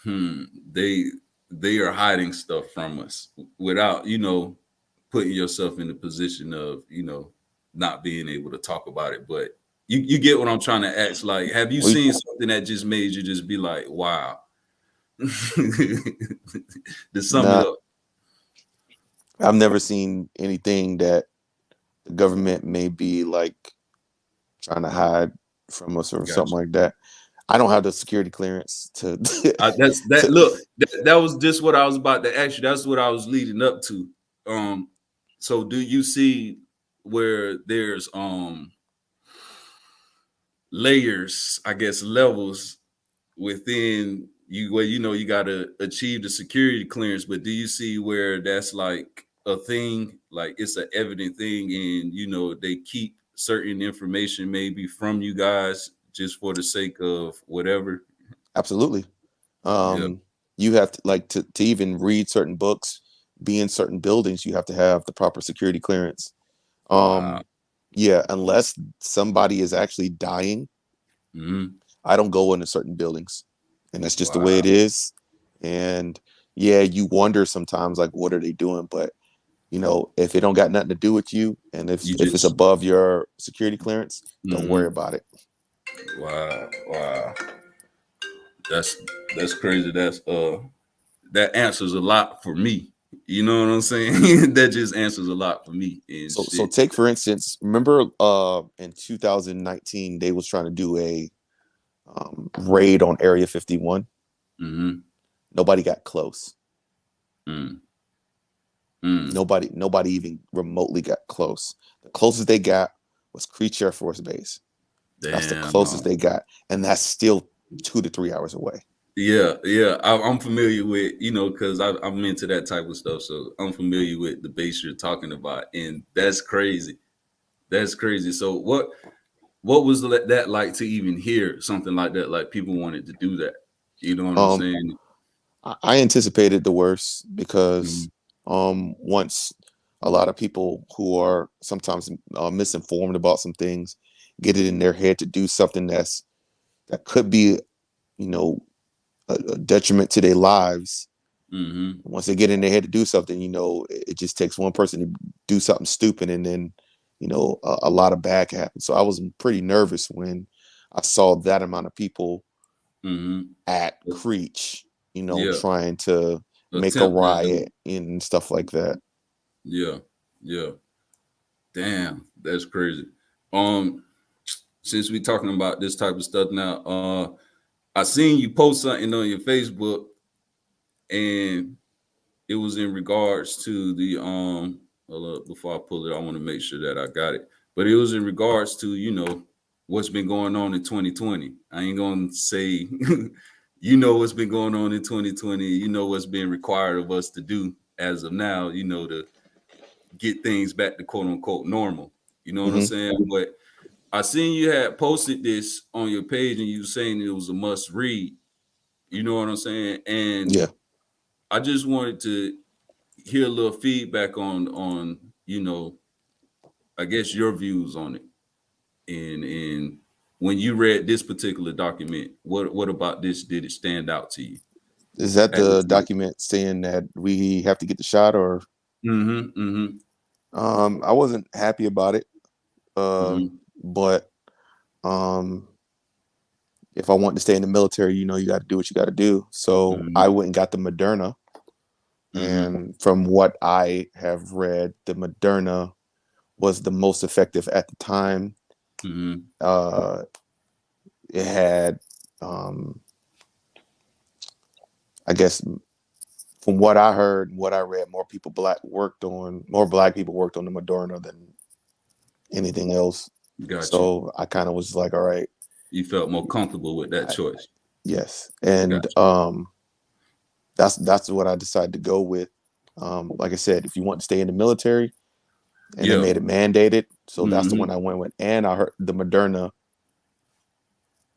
hmm, they they are hiding stuff from us, without, putting yourself in the position of, not being able to talk about it? But you get what I'm trying to ask. Like, have you We, seen something that just made you just be like, wow? To sum it not up. I've never seen anything that the government may be like trying to hide from us or something Gotcha. like that. I don't have the security clearance to That's that. to Look, that was just what I was about to ask you. That's what I was leading up to. Um, so do you see where there's layers, I guess, levels within you, where you got to achieve the security clearance? But do you see where that's like a thing, like it's an evident thing, and they keep certain information maybe from you guys just for the sake of whatever? Absolutely. Yeah. You have to, like, to even read certain books, be in certain buildings, you have to have the proper security clearance. Wow. um yeah, unless somebody is actually dying, Hmm. I don't go into certain buildings, and that's just the way it Wow. is. And yeah, you wonder sometimes, like, what are they doing? But if it don't got nothing to do with you, and if You if it's just. above your security clearance, don't worry Hmm. about it. Wow. Wow. That's that's crazy. That answers a lot for me. You know what I'm saying? That just answers a lot for me and So shit. take, for instance, remember in 2019 they was trying to do a raid on Area 51. Mm-hmm. Nobody got close. Mm. Mm. Nobody even remotely got close. The closest they got was Creech Air Force Base. That's the Damn. closest they got, and that's still 2 to 3 hours away. Yeah, yeah. I'm familiar with, because I'm into that type of stuff. So I'm familiar with the base you're talking about, and that's crazy. That's crazy. So what was that like to even hear something like that? Like, people wanted to do that. You know what I'm Um, saying? I anticipated the worst because Mhm. once a lot of people who are sometimes misinformed about some things get it in their head to do something that could be you know a detriment to their lives. Mhm. Once they get in their head to do something, it just takes one person to do something stupid, and then a lot of bad can happen. So I was pretty nervous when I saw that amount of people Mhm. at Creech, Yeah. trying to make a Attempting to. riot and stuff like that. Yeah. Yeah. Damn, that's crazy. Um, since we talking about this type of stuff now, I seen you post something on your Facebook, and it was in regards to the hold up, before I pull it, I want to make sure that I got it. But it was in regards to, what's been going on in 2020. I ain't gonna say what's been going on in 2020, what's being required of us to do as of now, get things back to quote unquote normal. You know what I'm Mm-hmm. saying? But I seen you had posted this on your page and you saying it was a must read. You know what I'm saying? And Yeah. I just wanted to hear a little feedback on I guess your views on it. And when you read this particular document, what about this did it stand out to you? Is that the document saying that we have to get the shot, or? Mm-hmm. Mm-hmm. I wasn't happy about it. Mm-hmm. But if I want to stay in the military, you got to do what you got to do. So Mm-hmm. I went and got the Moderna. Mm-hmm. And from what I have read, the Moderna was the most effective at the time. Mm-hmm. Uh, it had, I guess, from what I heard and what I read, more black people worked on the Moderna than anything else. Got you. So I kind of was like, all right, You felt more comfortable with that choice. yes. Got And you. that's what I decided to go with. Like I said, if you want to stay in the military, and they Yeah. made it mandated, so that's the Mm-hmm. one I went with. And I heard the Moderna,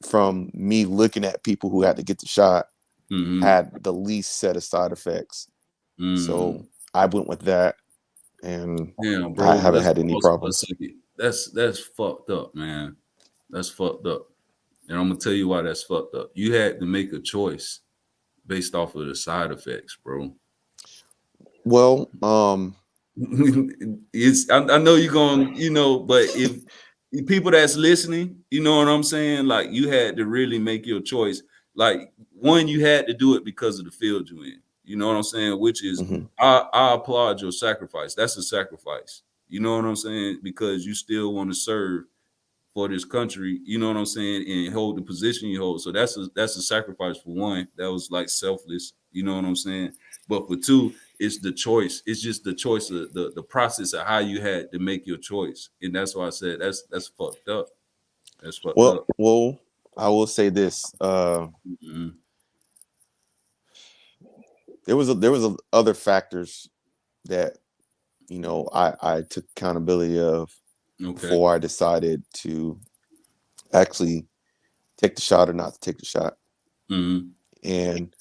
from me looking at people who had to get the shot, Mm-hmm. had the least set of side effects. Mm. So I went with that, and Damn, I bro. haven't Let's had any pause for a problems. second. That's fucked up, man. That's fucked up. And I'm gonna tell you why that's fucked up. You had to make a choice based off of the side effects, bro. Well, I know you're going, but if people that's listening, you know what I'm saying? Like you had to really make your choice. Like one, you had to do it because of the field you're in. You know what I'm saying? Which is mhm. I applaud your sacrifice. That's a sacrifice. You know what I'm saying? Because you still want to serve for this country, you know what I'm saying, and hold the position you hold. So that's a sacrifice for one. That was like selfless, you know what I'm saying? But for two, it's the choice. It's just the choice of the process of how you had to make your choice. And that's why I said that's fucked up. That's fucked up. Well, I will say this: Mm-hmm. there was other factors that I took accountability of Okay. before I decided to actually take the shot or not to take the shot. Mm-hmm. And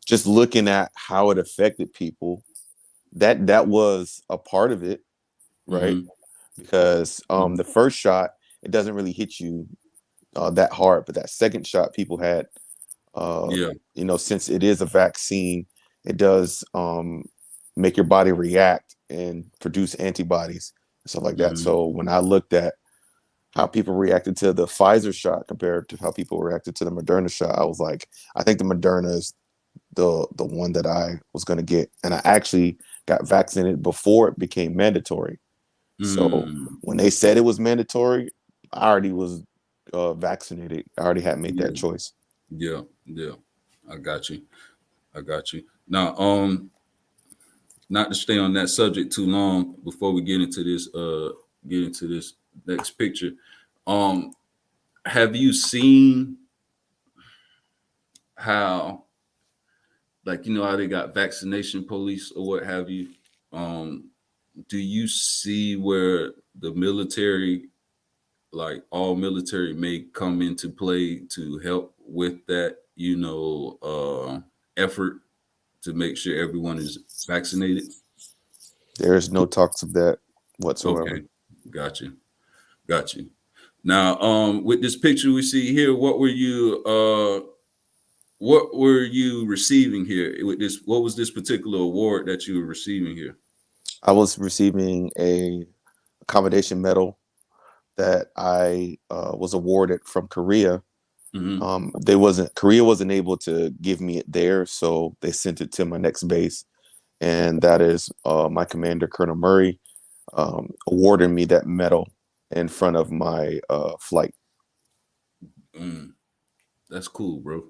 just looking at how it affected people, that was a part of it, right? Mm-hmm. Because the first shot, it doesn't really hit you that hard, but that second shot, people had, uh, Yeah. since it is a vaccine, it does make your body react and produce antibodies and stuff like that. Mm-hmm. So when I looked at how people reacted to the Pfizer shot compared to how people reacted to the Moderna shot, I was like, I think the Moderna is the one that I was going to get, and I actually got vaccinated before it became mandatory. So Mm. when they said it was mandatory, I already was vaccinated. I already had made that Yeah. choice. Yeah. Yeah. I got you. I got you. Now, not to stay on that subject too long before we get into this next picture. Um, have you seen how, like, how they got vaccination police or what have you? Um, do you see where the military, like all military, may come into play to help with that, effort to make sure everyone is vaccinated? There's no talks of that whatsoever. Okay, got you, got you. Now, with this picture we see here, what were you receiving here with this? What was this particular award that you were receiving here? I was receiving a accommodation medal that I was awarded from Korea. Mm-hmm. Korea wasn't able to give me it there, so they sent it to my next base, and that is my commander, Colonel Murray, awarded me that medal in front of my flight. Mm, that's cool, bro.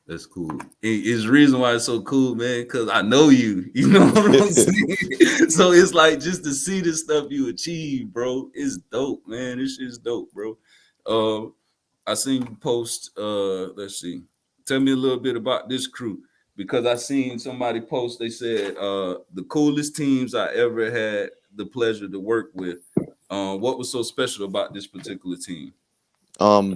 That's cool. It's the reason why it's so cool, man, because I know you. You know what I'm saying? So it's like just to see the stuff you achieve, bro. It's dope, man. This shit's dope, bro. I seen you post. Let's see. Tell me a little bit about this crew. because I seen somebody post. They said the coolest teams I ever had the pleasure to work with. What was so special about this particular team?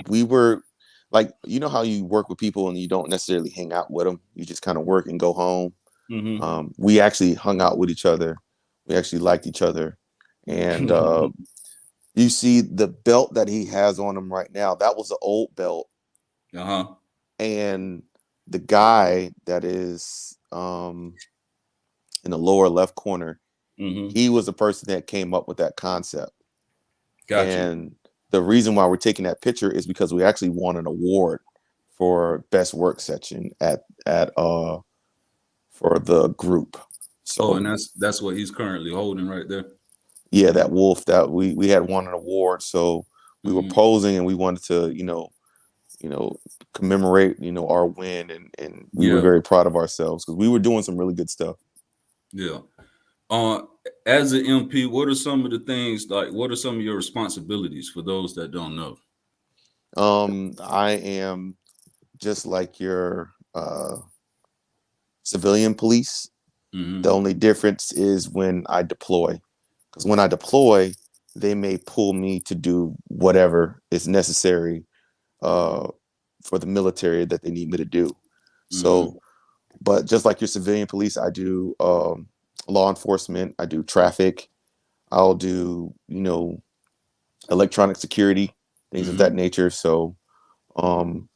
We were like, you know how you work with people and you don't necessarily hang out with them. You just kind of work and go home. Mm-hmm. We actually hung out with each other. We actually liked each other. And you see the belt that he has on him right now, that was an old belt. Uh-huh. And the guy that is in the lower left corner, Mm-hmm. he was the person that came up with that concept. Got you. And the reason why we're taking that picture is because we actually won an award for best work section at for the group. Oh, and So that's what he's currently holding right there. yeah, that wolf that we had won an award. So we were Mm-hmm. posing and we wanted to, commemorate, our win, and we were Yeah, very proud of ourselves because we were doing some really good stuff. yeah. Uh, as an MP, what are some of the things like? What are some of your responsibilities for those that don't know? I am just like your civilian police. The Mm-hmm. only difference is when I deploy, because when I deploy, they may pull me to do whatever is necessary uh, for the military that they need me to do. Mm-hmm. So, but just like your civilian police, I do law enforcement. I do traffic. I'll do electronic security, things of that Mm-hmm. nature. So um,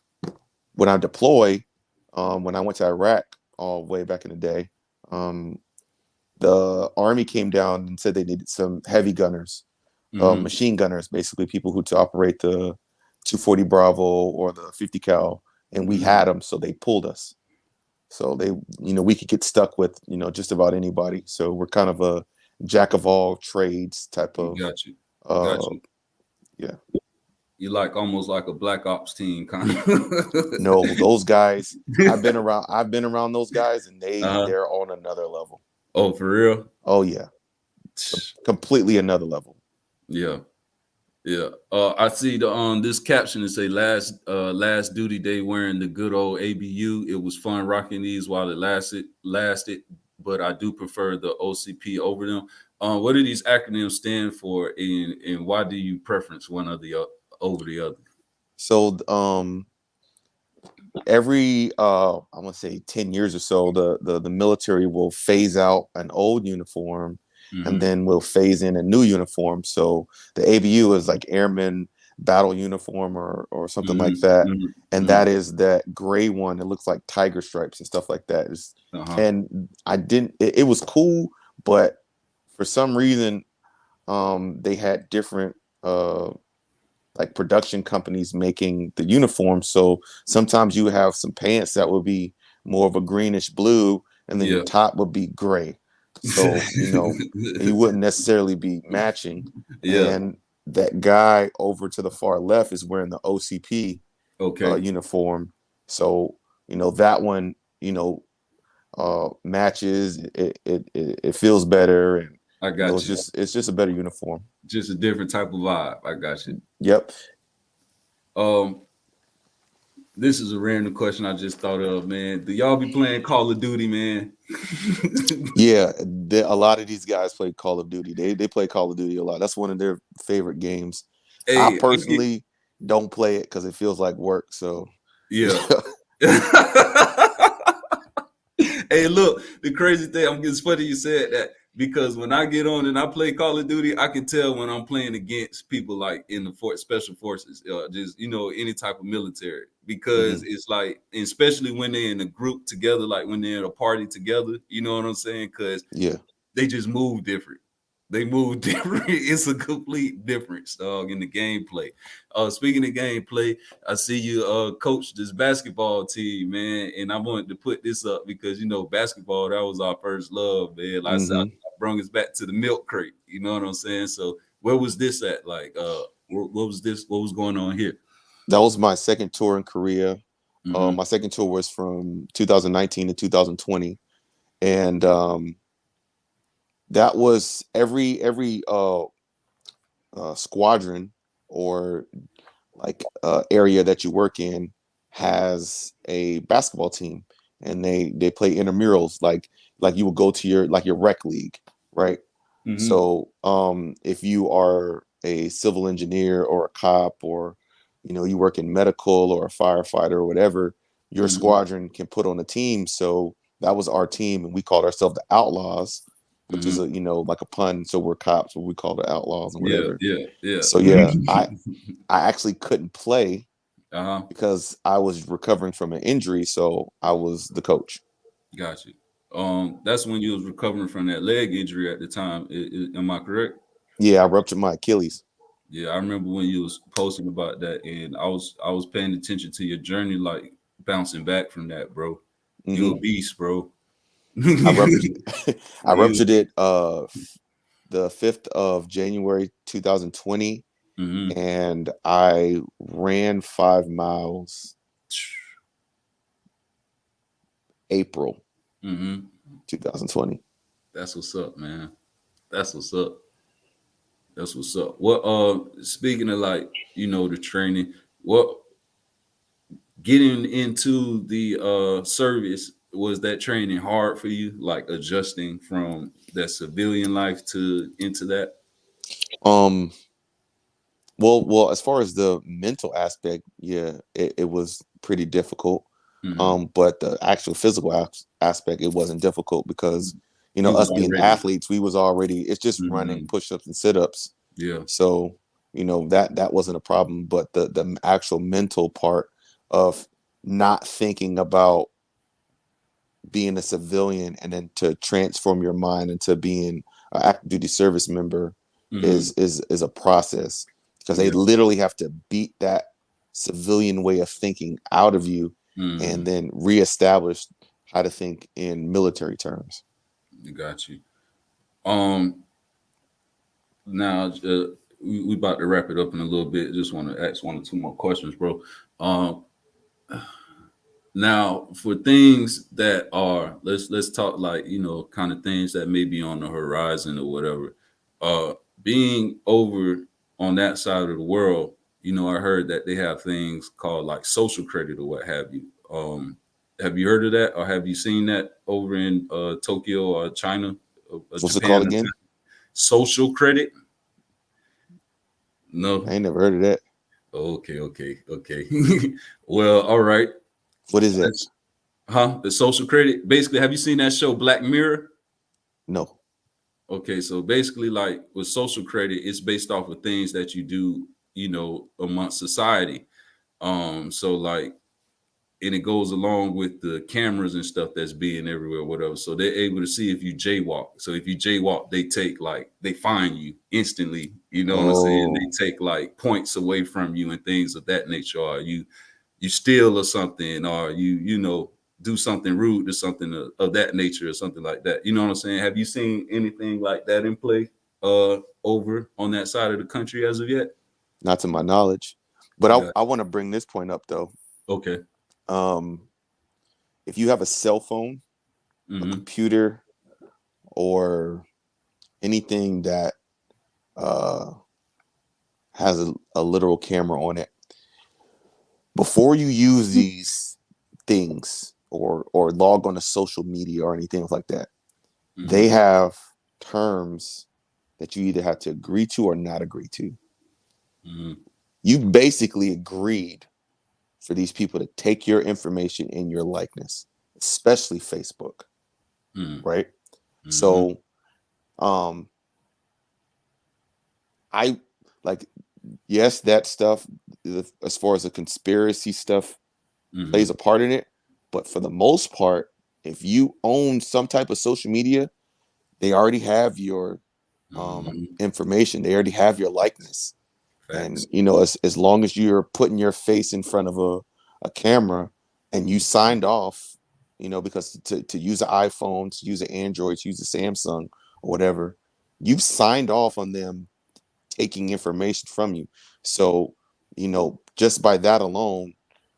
when I deploy, when I went to Iraq all way back in the day, um, the army came down and said they needed some heavy gunners, Mm-hmm. machine gunners, basically people who to operate the 240 Bravo or the 50 cal, and we Mm-hmm. had them, so they pulled us. So they, we could get stuck with, just about anybody. So we're kind of a jack of all trades type of, Got you. Got uh, you. yeah. You like almost like a black ops team kind of. No, those guys. I've been around. I've been around those guys, and uh-huh. they're on another level. Oh, for real? Oh yeah, completely another level. Yeah. Yeah. I see the this caption that say last duty day wearing the good old ABU. It was fun rocking these while it lasted, but I do prefer the OCP over them. What do these acronyms stand for, and why do you preference one or the over the other? So every I want to say 10 years or so, the military will phase out an old uniform and Mm-hmm. then we'll phase in a new uniform. So the ABU is like airman battle uniform or something like Mm-hmm. that. Mm-hmm. And that is that gray one. It looks like tiger stripes and stuff like that. Uh-huh. And I didn't it was cool, but for some reason they had different like production companies making the uniform. So sometimes you have some pants that would be more of a greenish blue, and then your Yeah. top would be gray. So, you wouldn't necessarily be matching. Yeah. And that guy over to the far left is wearing the OCP Okay. uniform. So, that one, matches. It feels better, and I got you. it's just a better uniform. Just a different type of vibe. I got you. Yep. Um, This is a random question I just thought of, man. Do y'all be playing Call of Duty, man? Yeah, a lot of these guys play Call of Duty. They play Call of Duty a lot. That's one of their favorite games. I Hey, I get personally don't play it because it feels like work. So yeah. Hey, look, the crazy thing, it's funny you said that because when I get on and I play Call of Duty, I can tell when I'm playing against people like in the special forces, just any type of military, because mhm. it's like, especially when they're in a group together, like when they're in a party together, you know what I'm saying? Because Yeah. they just move different. They move different. It's a complete difference in the gameplay. Speaking of gameplay, I see you coach this basketball team, man, and I wanted to put this up because basketball, that was our first love, man. Like I said, I hmm brought us back to the milk crate. You know what I'm saying? So where was this at? Like, what was this? What was going on here? That was my second tour in Korea. Mm-hmm. My second tour was from 2019 to 2020, and that was every squadron or like area that you work in has a basketball team, and they play intramurals, like you would go to your rec league, right? So if you are a civil engineer or a cop, or you work in medical or a firefighter or whatever, your squadron can put on a team. So that was our team, and we called ourselves the Outlaws, which is like a pun. So we're cops, but we call the Outlaws and Yeah, whatever. yeah, yeah. So yeah, I actually couldn't play Uh-huh. because I was recovering from an injury, so I was the coach. Got you. That's when you was recovering from that leg injury at the time. Am I correct? Yeah, I ruptured my Achilles. Yeah, I remember when you was posting about that, and I was paying attention to your journey, like bouncing back from that, bro. You a beast, bro. I ruptured I You. ruptured it the 5th of January 2020, and I ran 5 miles April 2020. That's what's up, man. That's what's up. That's what's up. What speaking of, like, the training, what getting into the service, was that training hard for you, like adjusting from that civilian life to into that? Um well, as far as the mental aspect, yeah, it was pretty difficult. But the actual physical aspect, it wasn't difficult because You was us being already. athletes, we was already, it's just running push-ups and sit-ups. Yeah. So that wasn't a problem. But the actual mental part of not thinking about being a civilian and then to transform your mind into being an active duty service member is a process, because they Yeah. literally have to beat that civilian way of thinking out of you and then reestablish how to think in military terms. Got you. Um, Now, we about to wrap it up in a little bit. Just want to ask one or two more questions, bro. Um, Now, for things that are, let's talk, like, kind of things that may be on the horizon or whatever. Uh, Being over on that side of the world, I heard that they have things called like social credit or what have you. Have you heard of that, or have you seen that over in Tokyo or China, or What's it called Japan? again? Social credit? I No. ain't never heard of that. Okay, okay, okay. Well, all right. What is it? That's, the social credit. Basically, have you seen that show Black Mirror? No. Okay, so basically, like with social credit, it's based off of things that you do, amongst society. So like, and it goes along with the cameras and stuff that's being everywhere, whatever. So they're able to see if you jaywalk. So if you jaywalk, they fine you instantly. You know what I'm saying? Oh, They take like points away from you and things of that nature. Or you steal or something, or you do something rude or something of that nature or something like that. You know what I'm saying? Have you seen anything like that in play over on that side of the country as of yet? not to my knowledge. But Yeah. I want to bring this point up though. Okay. Um, if you have a cell phone, a Mm-hmm. computer, or anything that uh, has a literal camera on it, before you use these things or log on to social media or anything like that, they Mm-hmm. have terms that you either have to agree to or not agree to. Mm-hmm. You basically agreed for these people to take your information and your likeness, especially Facebook, right? Mm-hmm. So um I like, yes, that stuff, as far as the conspiracy stuff, plays Mm-hmm. a part in it. But for the most part, if you own some type of social media, they already have your Mm-hmm. information. They already have your likeness. And Facts. as long as you're putting your face in front of a camera and you signed off, because to use an iPhone, to use an Android, to use a Samsung or whatever, you've signed off on them taking information from you. So, just by that alone,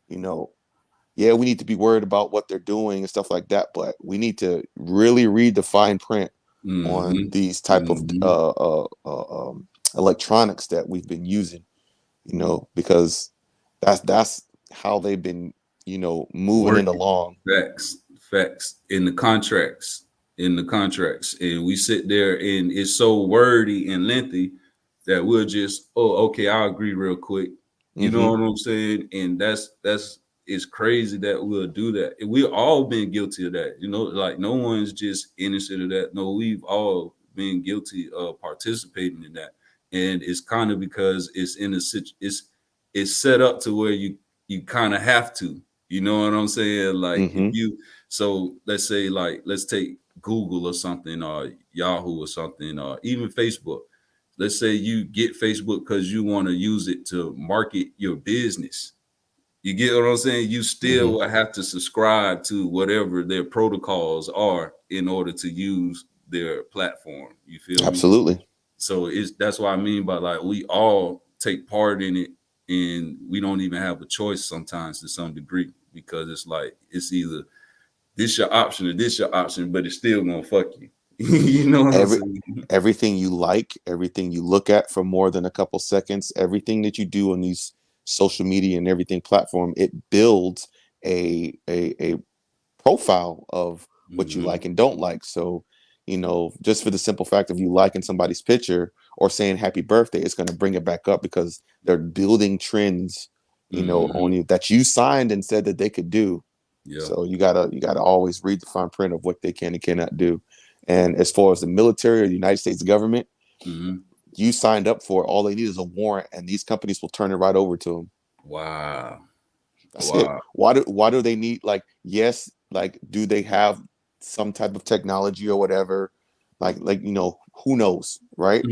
you know, yeah, we need to be worried about what they're doing and stuff like that, but we need to really read the fine print on Mm-hmm. these type of Mm-hmm. electronics that we've been using, because that's how they've been, moving it Working. along. Facts. Facts in the contracts, and we sit there, and it's so wordy and lengthy that we'll just, oh, okay, I agree real quick. You know what I'm saying? And that's it's crazy that we'll do that. And we've all been guilty of that. You know, like no one's just innocent of that. No, we've all been guilty of participating in that. And it's kind of because it's in a it's set up to where you kind of have to. You know what I'm saying? Like if you so let's say like let's take Google or something or Yahoo or something or even Facebook. Let's say you get Facebook because you want to use it to market your business. You get what I'm saying? You still will have to subscribe to whatever their protocols are in order to use their platform. You feel me? Absolutely. So that's what I mean by like we all take part in it, and we don't even have a choice sometimes to some degree, because it's like it's either this your option or this your option, but it's still gonna fuck you. You know what I'm saying? Everything you like, everything you look at for more than a couple seconds, everything that you do on these social media and everything platform, it builds a profile of what you like and don't like. So, just for the simple fact of you liking somebody's picture or saying happy birthday, it's going to bring it back up because they're building trends, on you that you signed and said that they could do. Yeah. So you gotta always read the fine print of what they can and cannot do. And as far as the military or the United States government, you signed up for it. All they need is a warrant, and these companies will turn it right over to them. Wow. That's it. Why do they need, like, yes, like, do they have some type of technology or whatever? Like who knows, right?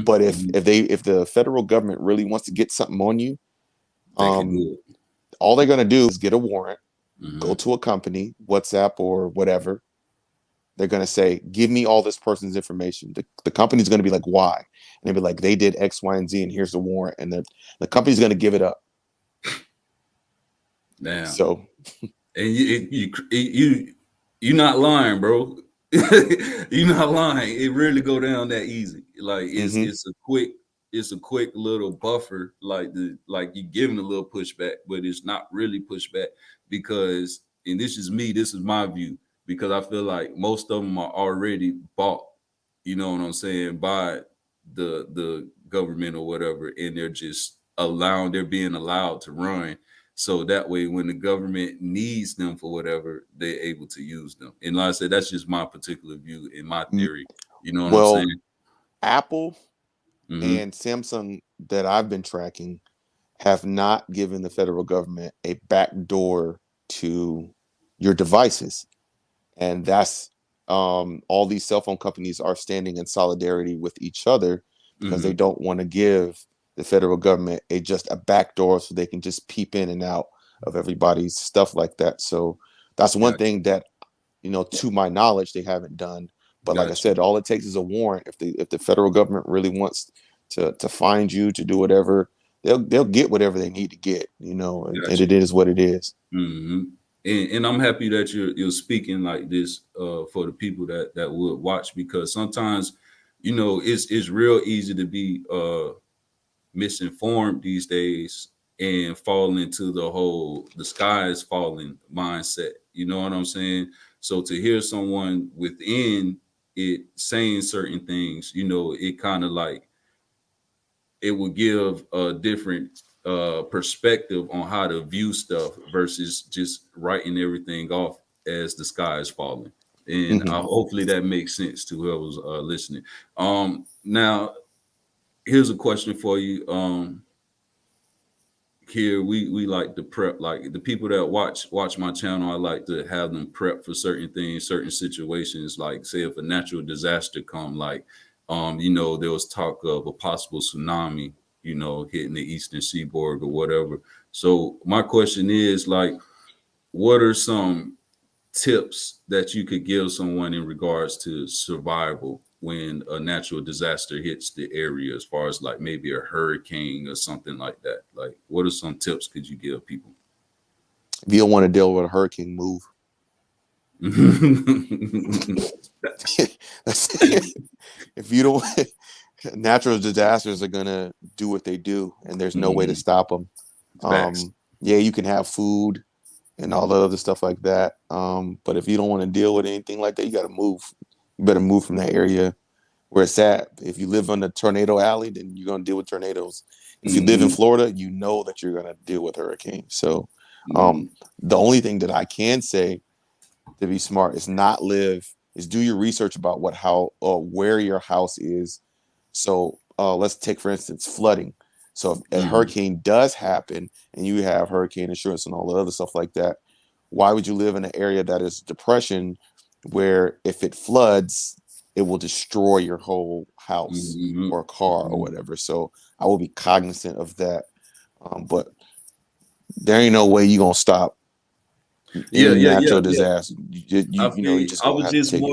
But if the federal government really wants to get something on you, they can do it. all they're gonna do is get a warrant, go to a company, WhatsApp or whatever. They're going to say, give me all this person's information. The company's going to be like, why? And they'll be like, they did X, Y, and Z, and here's the warrant. And the company's going to give it up. Damn. So, and you're not lying, bro. You're not lying. It really go down that easy. Like it's a quick little buffer. Like you giving a little pushback, but it's not really pushback because, and this is me. This is my view. Because I feel like most of them are already bought, you know what I'm saying, by the government or whatever, and they're being allowed to run. So that way, when the government needs them for whatever, they're able to use them. And like I said, that's just my particular view and my theory. You know what I'm saying? Apple and Samsung that I've been tracking have not given the federal government a back door to your devices. And that's all these cell phone companies are standing in solidarity with each other because they don't want to give the federal government just a back door so they can just peep in and out of everybody's stuff like that. So that's one thing that, to my knowledge, they haven't done. But like I said, all it takes is a warrant. If the federal government really wants to find you, to do whatever, they'll get whatever they need to get, and it is what it is. And I'm happy that you're speaking like this for the people that would watch, because sometimes, it's real easy to be misinformed these days and fall into the sky is falling mindset. You know what I'm saying? So to hear someone within it saying certain things, it kind of like it will give a different perspective on how to view stuff versus just writing everything off as the sky is falling. And hopefully that makes sense to whoever's listening. Now, here's a question for you. Here we like to prep, like the people that watch my channel. I like to have them prep for certain things, certain situations. Like say if a natural disaster come, like there was talk of a possible tsunami, hitting the eastern seaboard or whatever. So my question is, like, what are some tips that you could give someone in regards to survival when a natural disaster hits the area, as far as like maybe a hurricane or something like that? Like, what are some tips could you give people? If you don't want to deal with a hurricane, move. If you don't, natural disasters are gonna do what they do, and there's no way to stop them. Yeah, you can have food and all the other stuff like that. But if you don't want to deal with anything like that, you got to move. You better move from that area where it's at. If you live on the tornado alley, then you're going to deal with tornadoes. If you live in Florida, you know that you're going to deal with hurricanes. So the only thing that I can say to be smart is do your research about where your house is. So let's take, for instance, flooding. So if a hurricane does happen and you have hurricane insurance and all the other stuff like that, why would you live in an area that is depression where if it floods, it will destroy your whole house or car or whatever? So I will be cognizant of that. But there ain't no way you're going to stop any natural disaster. You just I going to was have to just take it.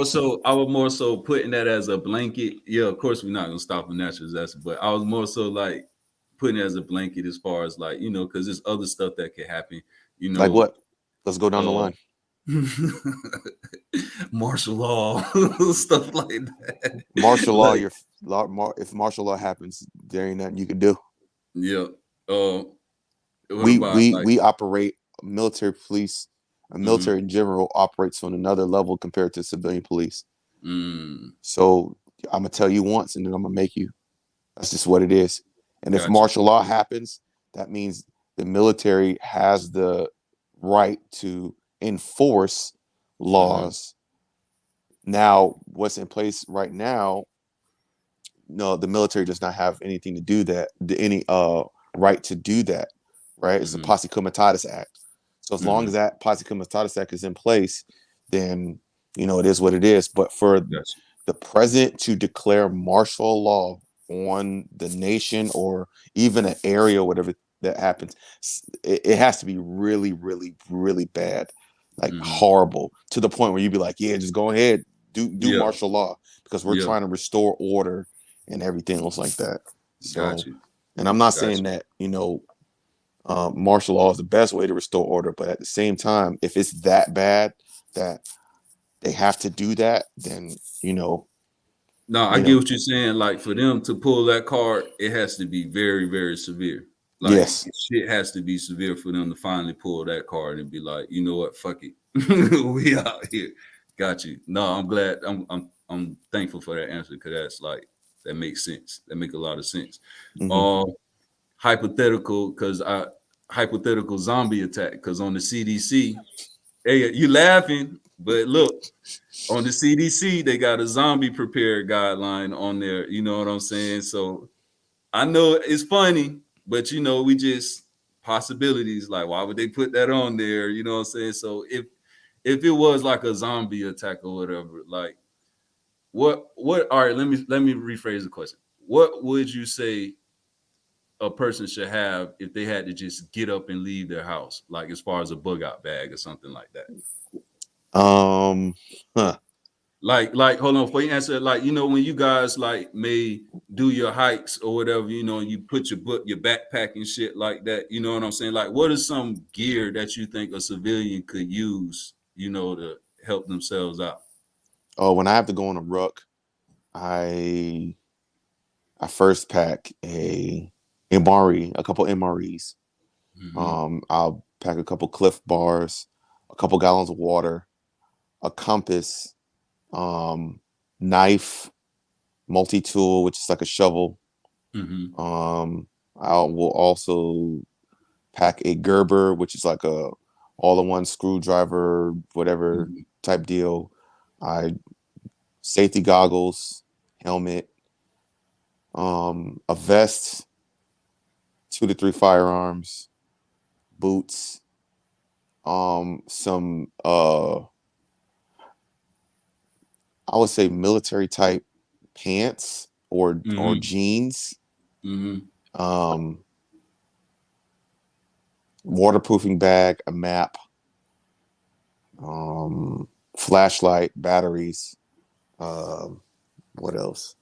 I was more so putting that as a blanket. Yeah, of course we're not gonna stop a natural disaster, but I was more so like putting it as a blanket as far as like, because there's other stuff that could happen, Like what? Let's go down the line. Martial law, stuff like that. Martial law, Like, if martial law happens, there ain't nothing you can do. yeah. What about We operate military police. A military in general operates on another level compared to civilian police. So I'm gonna tell you once, and then I'm gonna make you. That's just what it is. And if martial law happens, that means the military has the right to enforce laws. Now, what's in place right now? No, the military does not have anything to do that. Any right to do that. Right? It's the Posse Comitatus Act. So as long as that Posse Comitatus Act is in place, then it is what it is. But for the president to declare martial law on the nation or even an area, whatever that happens, it has to be really, really, really bad, like horrible, to the point where you'd be like, yeah, just go ahead, do martial law, because we're trying to restore order and everything else like that. So, and I'm not saying that martial law is the best way to restore order, but at the same time, if it's that bad that they have to do that, then No, I get what you're saying. Like, for them to pull that card, it has to be very, very severe. Like, shit has to be severe for them to finally pull that card and be like, you know what, fuck it, we out here. Got you. No, I'm glad. I'm thankful for that answer, because that makes sense. That make a lot of sense. Hypothetical zombie attack, because on the CDC, hey, you laughing, but look, on the CDC, they got a zombie prepared guideline on there. You know what I'm saying? So I know it's funny, but we just possibilities. Like, why would they put that on there? You know what I'm saying? So if it was like a zombie attack or whatever, like what all right, let me rephrase the question. What would you say a person should have if they had to just get up and leave their house, like as far as a bug out bag or something like that? Like hold on, before you answer, like, when you guys like may do your hikes or whatever, you put your backpack and shit like that, you know what I'm saying? Like, what is some gear that you think a civilian could use, to help themselves out? Oh, when I have to go on a ruck, I first pack a couple MREs. I'll pack a couple Cliff bars, a couple gallons of water, a compass, knife, multi-tool, which is like a shovel. I will also pack a Gerber, which is like a all-in-one screwdriver, whatever type deal. Safety goggles, helmet, a vest, 2 to 3 firearms, boots, some I would say military type pants or jeans, waterproofing bag, a map, flashlight, batteries. What else?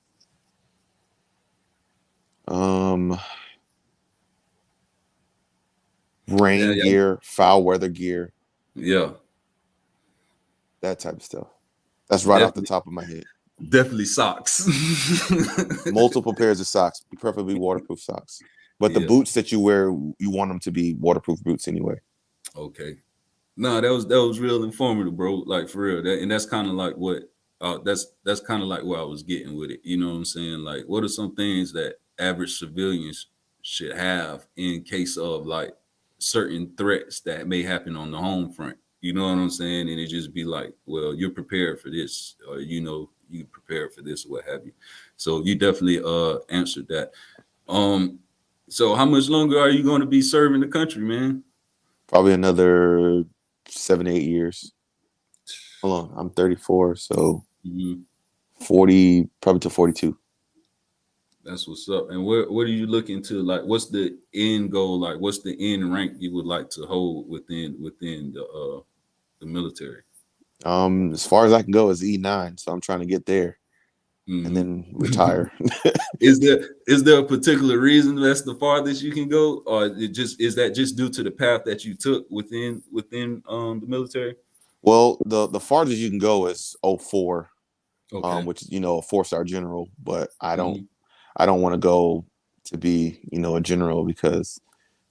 Rain gear, foul weather gear. Yeah. That type of stuff. That's right off the top of my head. Definitely socks. Multiple pairs of socks, preferably waterproof socks. But the boots that you wear, you want them to be waterproof boots anyway. Okay. No, that was real informative, bro. Like for real. And that's kind of like what that's kind of like where I was getting with it. You know what I'm saying? Like, what are some things that average civilians should have in case of like certain threats that may happen on the home front? You know what I'm saying? And it just be like, well, you're prepared for this, or you prepared for this, or what have you. So you definitely answered that. Um, so how much longer are you going to be serving the country, man? Probably another 7, 8 years. Hold on, I'm 34, so Mhm. 40, probably to 42. That's what's up. And what are you looking to? Like, what's the end goal? Like, what's the end rank you would like to hold within the military? As far as I can go is E9, so I'm trying to get there and Hmm. then retire. Is there a particular reason that's the farthest you can go, or is that just due to the path that you took within the military? Well, the farthest you can go is 04, Okay. which is, a 4-star general, but Hmm. I don't want to go to be, a general, because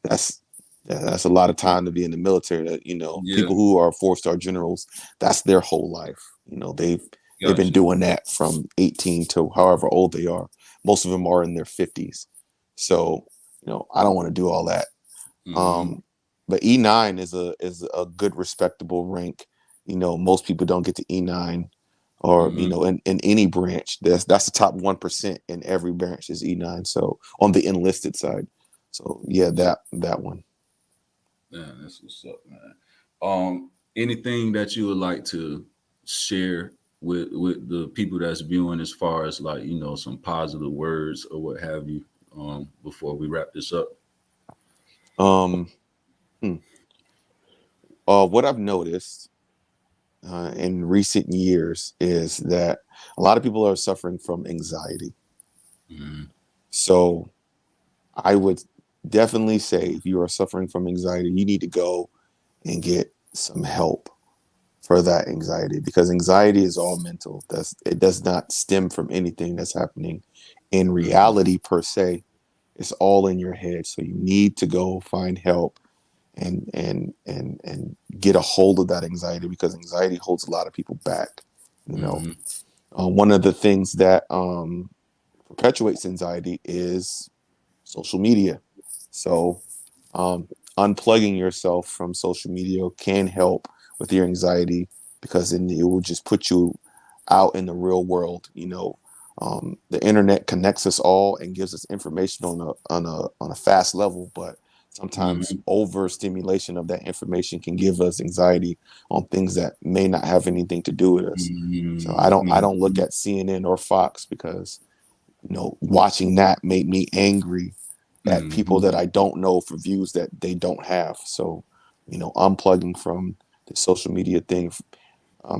that's that's a lot of time to be in the military. That, Yeah. people who are 4-star generals, that's their whole life. They've been Gotcha. doing that from 18 to however old they are. Most of them are in their 50s. So, I don't want to do all that. Hmm. Um, but E9 is a good respectable rank. Most people don't get to E9, or Hmm. in any branch. That's the top 1% in every branch is E9. So on the enlisted side. So yeah, that one. Yeah, that's what's up, man. Anything that you would like to share with the people that's viewing, as far as like some positive words or what have you, before we wrap this up? Um, hmm. What I've noticed in recent years is that a lot of people are suffering from anxiety. Hmm. So I would definitely say, if you are suffering from anxiety, you need to go and get some help for that anxiety, because anxiety is all mental. It does not stem from anything that's happening in Hmm. reality per se. It's all in your head. So you need to go find help and get a hold of that anxiety, because anxiety holds a lot of people back. You know, Hmm. one of the things that perpetuates anxiety is social media. So, um, unplugging yourself from social media can help with your anxiety, because then it will just put you out in the real world. The internet connects us all and gives us information on a fast level, but sometimes Hmm. overstimulation of that information can give us anxiety on things that may not have anything to do with us. So I don't look Hmm. at CNN or Fox, because watching that made me angry at people Hmm. that I don't know for views that they don't have. So, unplugging from the social media thing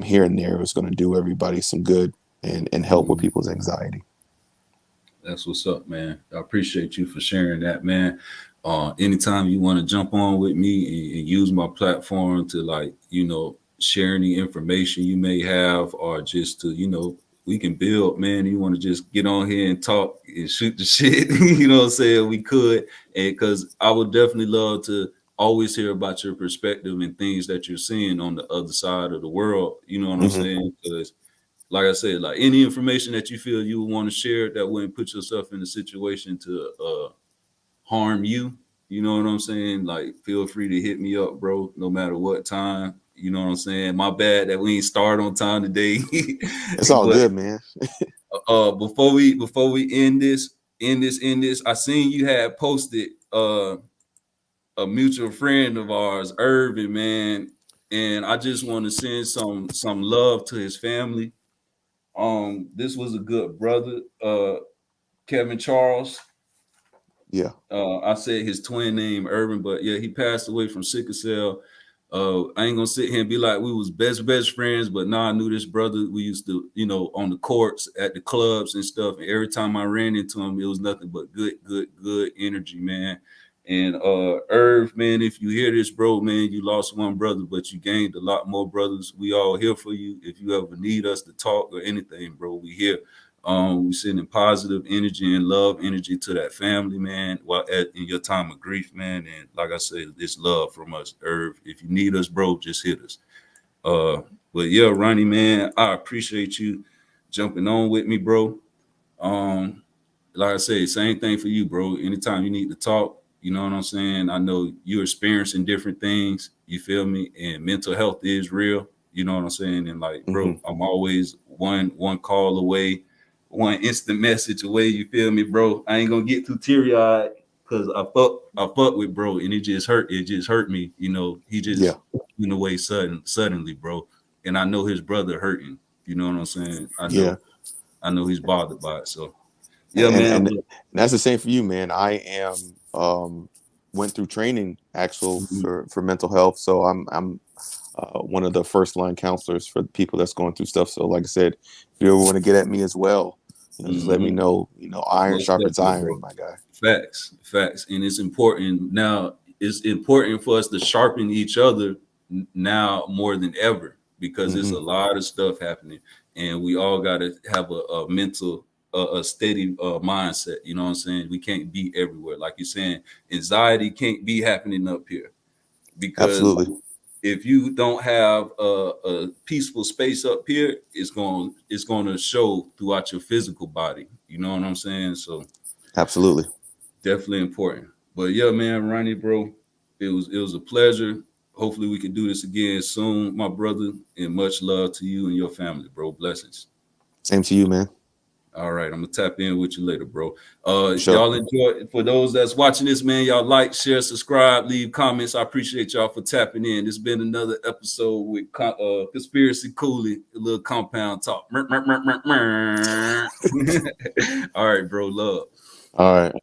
here and there is going to do everybody some good and help with Hmm. people's anxiety. That's what's up, man. I appreciate you for sharing that, man. Anytime you want to jump on with me and use my platform to like, share any information you may have, or just to, we can build, man. You want to just get on here and talk and shoot the shit, you know what I'm saying? We could. And because I would definitely love to always hear about your perspective and things that you're seeing on the other side of the world. You know what I'm Hmm. saying? Because like I said, like any information that you feel you would want to share that wouldn't put yourself in a situation to harm you. You know what I'm saying? Like, feel free to hit me up, bro. No matter what time. You know what I'm saying? My bad that we ain't start on time today, It's all but good, man. before we end this, I seen you had posted a mutual friend of ours, Irvin, man, and I just want to send some love to his family. This was a good brother, Kevin Charles. Yeah. I said his twin name, Urban, but yeah, he passed away from sickle cell. I ain't gonna sit here and be like we was best friends, but nah, I knew this brother. We used to, on the courts, at the clubs and stuff. And every time I ran into him, it was nothing but good energy, man. And Irv, man, if you hear this, bro, man, you lost one brother, but you gained a lot more brothers. We all here for you. If you ever need us to talk or anything, bro, we here. We sending positive energy and love energy to that family, man, while in your time of grief, man. And like I said, it's love from us, Irv. If you need us, bro, just hit us. But yeah, Ronnie, man, I appreciate you jumping on with me, bro. Um, like I said, same thing for you, bro. Anytime you need to talk, you know what I'm saying? I know you're experiencing different things, you feel me? And mental health is real, you know what I'm saying? And like, bro, I'm always one call away, one instant message away, you feel me, bro? I ain't gonna get too teary-eyed because I fuck with bro, and it just hurt me, you know. He just went away suddenly, bro. And I know his brother hurting, you know what I'm saying? I know he's bothered by it. So yeah, man. And that's the same for you, man. I am went through training for mental health, so I'm one of the first line counselors for the people that's going through stuff. So like I said, if you ever want to get at me as well, just let me know. Iron sharpens iron, my guy. Facts, and it's important now. It's important for us to sharpen each other now more than ever because there's a lot of stuff happening, and we all got to have a mental, a steady mindset. You know what I'm saying? We can't be everywhere, like you're saying. Anxiety can't be happening up here because if you don't have a peaceful space up here, it's going to show throughout your physical body. You know what I'm saying? So absolutely, definitely important. But yeah, man, Ronnie, bro, it was a pleasure. Hopefully we can do this again soon, my brother, and much love to you and your family, bro. Blessings. Same to you, man. All right, I'm gonna tap in with you later, bro. Sure. Y'all enjoy. For those that's watching this, man, y'all like, share, subscribe, leave comments. I appreciate y'all for tapping in. It's been another episode with Conspiracy Coolie, a little compound talk. All right, bro. Love. All right.